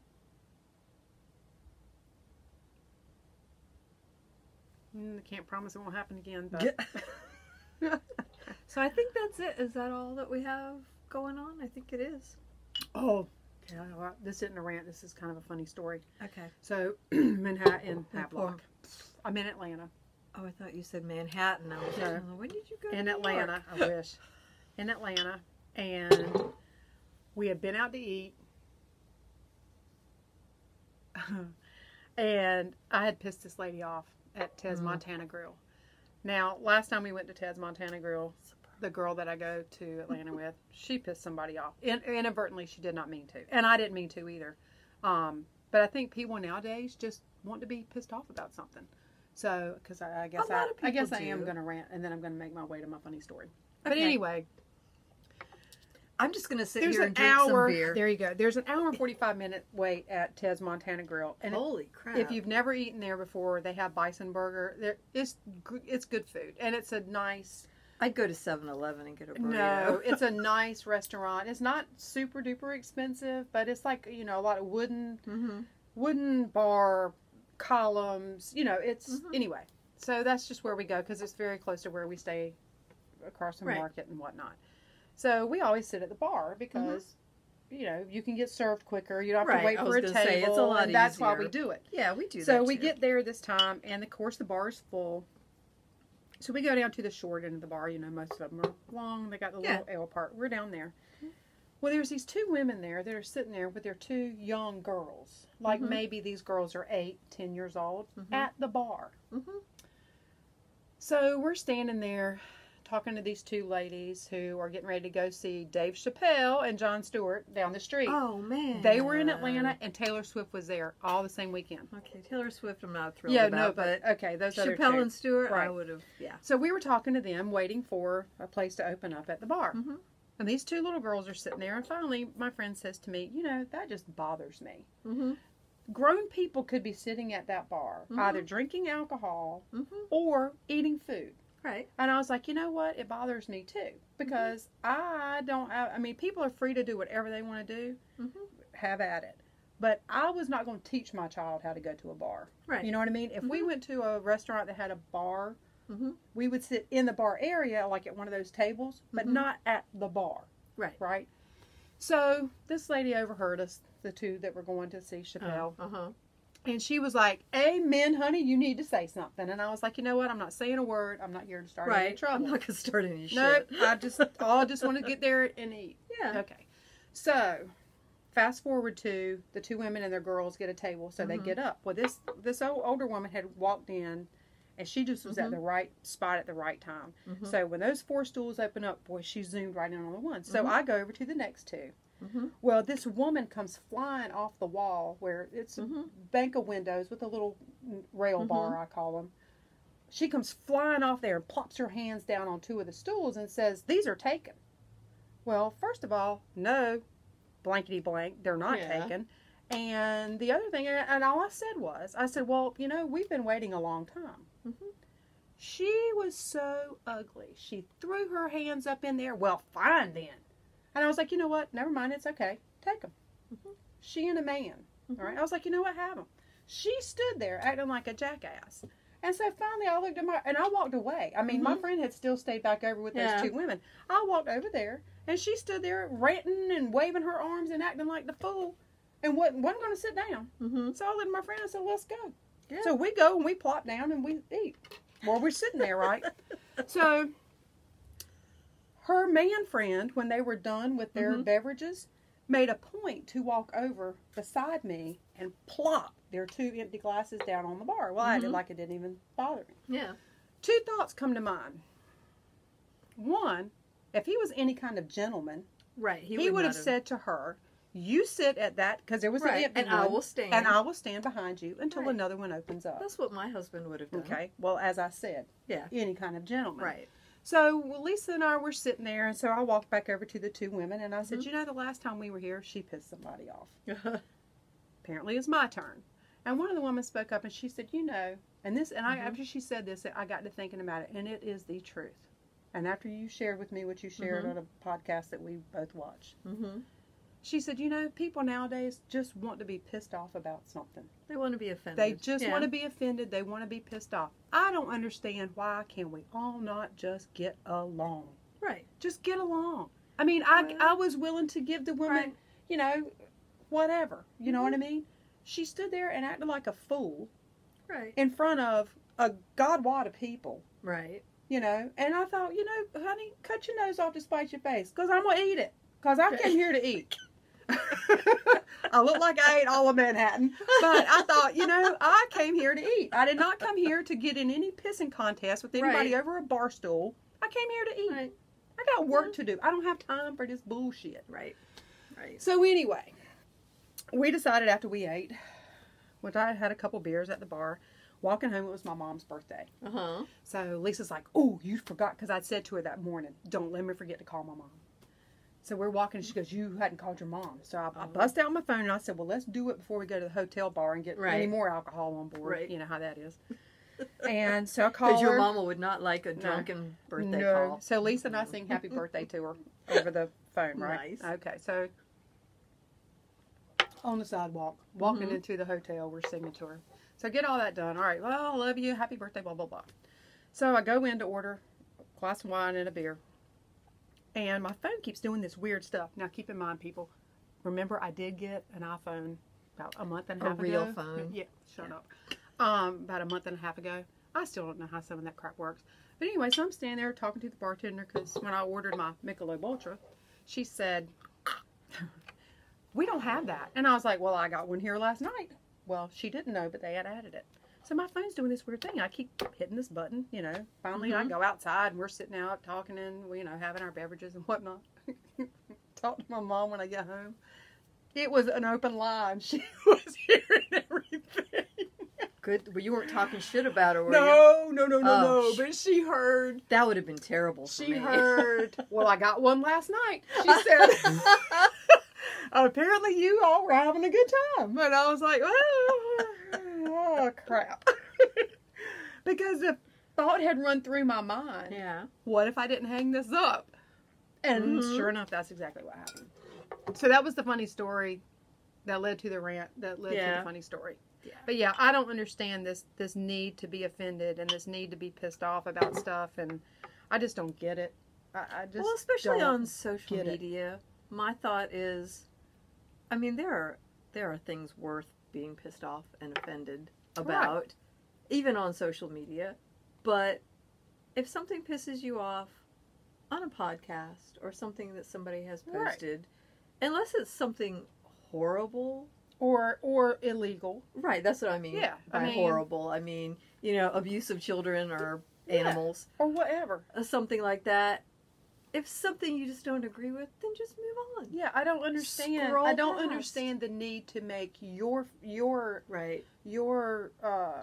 I can't promise it won't happen again, but... So I think that's it. Is that all that we have going on? I think it is. Oh, okay. Well, this isn't a rant. This is kind of a funny story. Okay. So, Manhattan, Havelock. I'm in Atlanta. Oh, I thought you said Manhattan. I was No. like, when did you go In to New Atlanta, York? I wish. In Atlanta, and we had been out to eat, and I had pissed this lady off at Ted's Montana Grill. Now, last time we went to Ted's Montana Grill, the girl that I go to Atlanta with, she pissed somebody off. Inadvertently, she did not mean to. And I didn't mean to either. But I think people nowadays just want to be pissed off about something. So, because I guess I am going to rant, and then I'm going to make my way to my funny story. But anyway, I'm just going to sit there's here an and drink hour. some beer. There you go. There's an hour and 45-minute wait at Ted's Montana Grill, and Holy crap! if you've never eaten there before, they have bison burger. It's good food, and it's a nice. I'd go to 7-Eleven and get a burrito. No, it's a nice restaurant. It's not super duper expensive, but it's like, a lot of wooden bar columns. It's anyway. So that's just where we go because it's very close to where we stay, across the market and whatnot. So we always sit at the bar because you can get served quicker. You don't have to wait for a table. Say, it's a lot and that's easier. why we do it. Yeah, we do. So that we too. get there this time, and of course the bar is full. So we go down to the short end of the bar. Most of them are long. They got the little L part. We're down there. Well, there's these two women there that are sitting there with their two young girls. Like maybe these girls are 8, 10 years old at the bar. So we're standing there talking to these two ladies who are getting ready to go see Dave Chappelle and Jon Stewart down the street. Oh, man. They were in Atlanta, and Taylor Swift was there all the same weekend. Okay, Taylor Swift I'm not thrilled about, but okay, those other two. Chappelle and Stewart, Right. I would have, So we were talking to them, waiting for a place to open up at the bar. And these two little girls are sitting there, and finally my friend says to me, that just bothers me. Grown people could be sitting at that bar, either drinking alcohol or eating food. Right. And I was like, you know what? It bothers me too. Because people are free to do whatever they want to do. Have at it. But I was not going to teach my child how to go to a bar. Right. You know what I mean? If we went to a restaurant that had a bar, we would sit in the bar area, like at one of those tables, but not at the bar. Right. Right? So this lady overheard us, the two that were going to see Chappelle. And she was like, amen, honey, you need to say something. And I was like, you know what? I'm not saying a word. I'm not here to start any trouble. I'm not going to start any shit. Nope. I just want to get there and eat. Yeah. Okay. So, fast forward to the two women and their girls get a table, so they get up. Well, this older woman had walked in, and she just was at the right spot at the right time. So when those 4 stools open up, boy, she zoomed right in on the one. So I go over to the next 2. Well, this woman comes flying off the wall where it's a bank of windows with a little rail bar, I call them. She comes flying off there and plops her hands down on 2 of the stools and says, "These are taken." Well, first of all, no, blankety blank, they're not taken. And the other thing, and all I said, well, we've been waiting a long time. She was so ugly. She threw her hands up in there. Well, fine then. And I was like, you know what? Never mind. It's okay. Take them. She and a man. All right. I was like, you know what? Have them. She stood there acting like a jackass. And so finally I looked at and I walked away. I mean, my friend had still stayed back over with those 2 women. I walked over there and she stood there ranting and waving her arms and acting like the fool and wasn't going to sit down. So I looked at my friend and said, let's go. Yeah. So we go and we plop down and we eat. Well, we're sitting there, right? So her man friend, when they were done with their beverages, made a point to walk over beside me and plop their 2 empty glasses down on the bar. Well, I acted like it didn't even bother me. Yeah. 2 thoughts come to mind. One, if he was any kind of gentleman, Right. he would have said to her, "You sit at that," because there was an empty and one, I will stand. and I will stand behind you until Right. another one opens up. That's what my husband would have done. Okay. Well, as I said, Yeah. any kind of gentleman. Right. So Lisa and I were sitting there, and so I walked back over to the 2 women, and I said, "You know, the last time we were here, she pissed somebody off. Apparently, it's my turn." And one of the women spoke up, and she said, "You know," and this, and after she said this, I got to thinking about it, and it is the truth. And after you shared with me what you shared on a podcast that we both watched, she said, "You know, people nowadays just want to be pissed off about something. They want to be offended. They just want to be offended. They want to be pissed off. I don't understand why can we all not just get along? Right. Just get along. I mean, I was willing to give the woman, you know, whatever. You know what I mean? She stood there and acted like a fool Right. in front of a godwad of people. Right. You know, and I thought, you know, honey, cut your nose off to spite your face, because I'm going to eat it, because I came here to eat. I look like I ate all of Manhattan, but I thought, you know, I came here to eat. I did not come here to get in any pissing contest with anybody over a bar stool. I came here to eat. Right. I got work to do. I don't have time for this bullshit. Right. Right. So anyway, we decided after we ate, which I had a couple beers at the bar, walking home, it was my mom's birthday. So Lisa's like, "Oh, you forgot," because I'd said to her that morning, "Don't let me forget to call my mom." So we're walking, and she goes, "You hadn't called your mom." So I bust out my phone, and I said, "Well, let's do it before we go to the hotel bar and get any more alcohol on board." Right. You know how that is. And so I called her. Because your mama would not like a drunken birthday call. So Lisa and I sing happy birthday to her over the phone, right? Nice. Okay, so on the sidewalk, walking into the hotel, we're singing to her. So get all that done. All right, well, I love you. Happy birthday, blah, blah, blah. So I go in to order a glass of wine and a beer. And my phone keeps doing this weird stuff. Now, keep in mind, people, remember I did get an iPhone about a month and a half ago. A real phone. Yeah, shut up. About a month and a half ago. I still don't know how some of that crap works. But anyway, so I'm standing there talking to the bartender, because when I ordered my Michelob Ultra, she said, "We don't have that." And I was like, "Well, I got one here last night." Well, she didn't know, but they had added it. So my phone's doing this weird thing. I keep hitting this button, you know. Finally, I go outside, and we're sitting out talking and, you know, having our beverages and whatnot. Talk to my mom when I get home. It was an open line. She was hearing everything. Good. Well, you weren't talking shit about her, were No. you? No. But she heard. That would have been terrible for She me. heard. Well, I got one last night. She said, "Apparently you all were having a good time." And I was like, oh crap. Because the thought had run through my mind. Yeah. What if I didn't hang this up? And sure enough, that's exactly what happened. So that was the funny story that led to the rant, that led to the funny story. Yeah. But yeah, I don't understand this need to be offended and this need to be pissed off about stuff, and I just don't get it. I just Well, especially don't on social get it. media, my thought is, I mean, there are things worth being pissed off and offended about, even on social media. But if something pisses you off on a podcast or something that somebody has posted, unless it's something horrible or illegal, right? That's what I mean. Yeah, by horrible, I mean, you know, abuse of children or animals or whatever, something like that. If something you just don't agree with, then just move on. Yeah, I don't understand. Scroll I don't past. understand the need to make your right. Your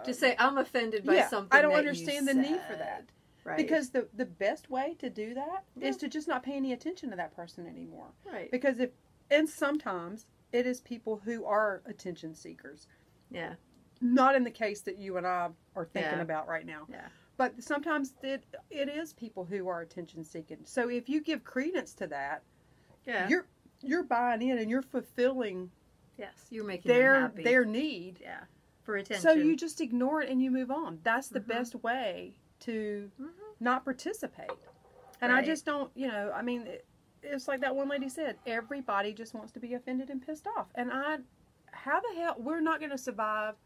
to say I'm offended by something. I don't that understand you the said. need for that. Right. Because the best way to do that is to just not pay any attention to that person anymore. Right. Because and sometimes it is people who are attention seekers. Yeah. Not in the case that you and I are thinking about right now. Yeah. But sometimes it is people who are attention seeking. So if you give credence to that, you're buying in and you're fulfilling you're making them happy. their need. Yeah. For attention. So you just ignore it and you move on. That's the best way to not participate. And I just don't, you know, I mean, it's like that one lady said, everybody just wants to be offended and pissed off. And how the hell, we're not going to survive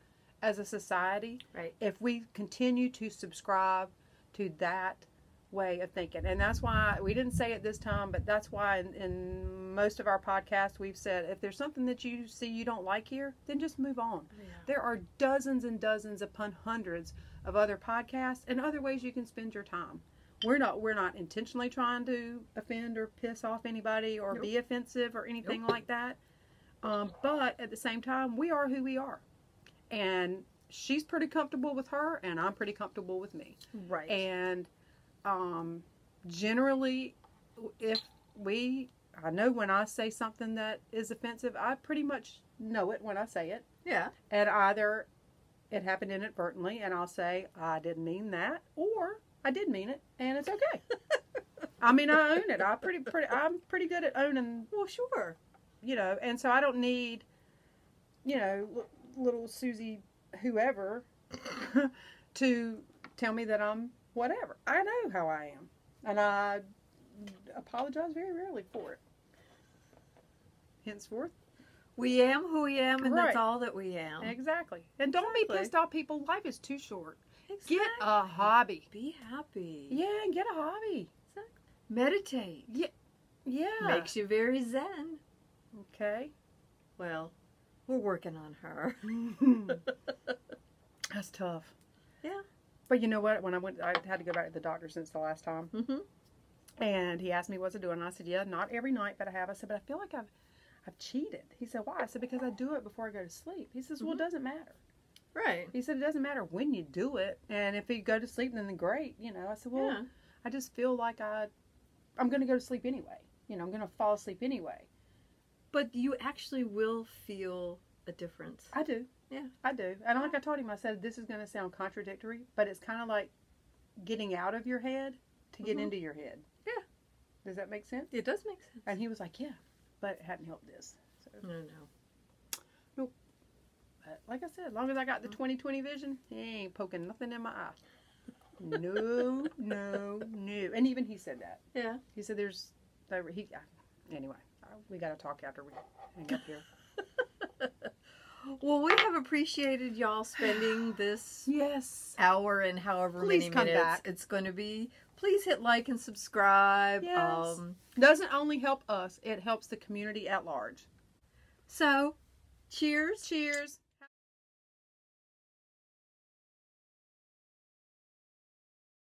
as a society Right. if we continue to subscribe to that way of thinking. And that's why we didn't say it this time, but that's why in most of our podcasts we've said if there's something that you see you don't like here, then just move on. Yeah. There are dozens and dozens upon hundreds of other podcasts and other ways you can spend your time. We're not intentionally trying to offend or piss off anybody or be offensive or anything like that. But at the same time, we are who we are. And she's pretty comfortable with her, and I'm pretty comfortable with me. Right. And generally, I know when I say something that is offensive, I pretty much know it when I say it. Yeah. And either it happened inadvertently, and I'll say, I didn't mean that, or I did mean it, and it's okay. I mean, I own it. I'm pretty good at owning. Well, sure. And so I don't need, little Susie whoever to tell me that I'm whatever. I know how I am, and I apologize very rarely for it. Henceforth, we am who we am, and Right. that's all that we am. exactly. And don't be pissed off, people. Life is too short. Exactly. Get a hobby. Be happy. Yeah, get a hobby. Meditate. Yeah. Makes you very zen. Okay. Well, we're working on her. That's tough. Yeah. But you know what? When I had to go back to the doctor since the last time. Mm-hmm. And he asked me what's I doing. And I said, yeah, not every night, but I have. I said, but I feel like I've cheated. He said, why? I said, because I do it before I go to sleep. He says, well, it doesn't matter. Right. He said, it doesn't matter when you do it. And if you go to sleep, then great. I said, well, Yeah. I just feel like I'm going to go to sleep anyway. I'm going to fall asleep anyway. But you actually will feel a difference. I do. Yeah. I do. And like I told him, I said, this is going to sound contradictory, but it's kind of like getting out of your head to get into your head. Yeah. Does that make sense? It does make sense. And he was like, yeah, but it hadn't helped this. So, No. but like I said, as long as I got the 20/20 vision, he ain't poking nothing in my eye. No. And even he said that. Yeah. He said anyway, we got to talk after we hang up here. Well, we have appreciated y'all spending this Yes. hour and however Please many come minutes back. it's going to be. Please hit like and subscribe. Yes. Doesn't only help us, it helps the community at large. So, cheers. Cheers.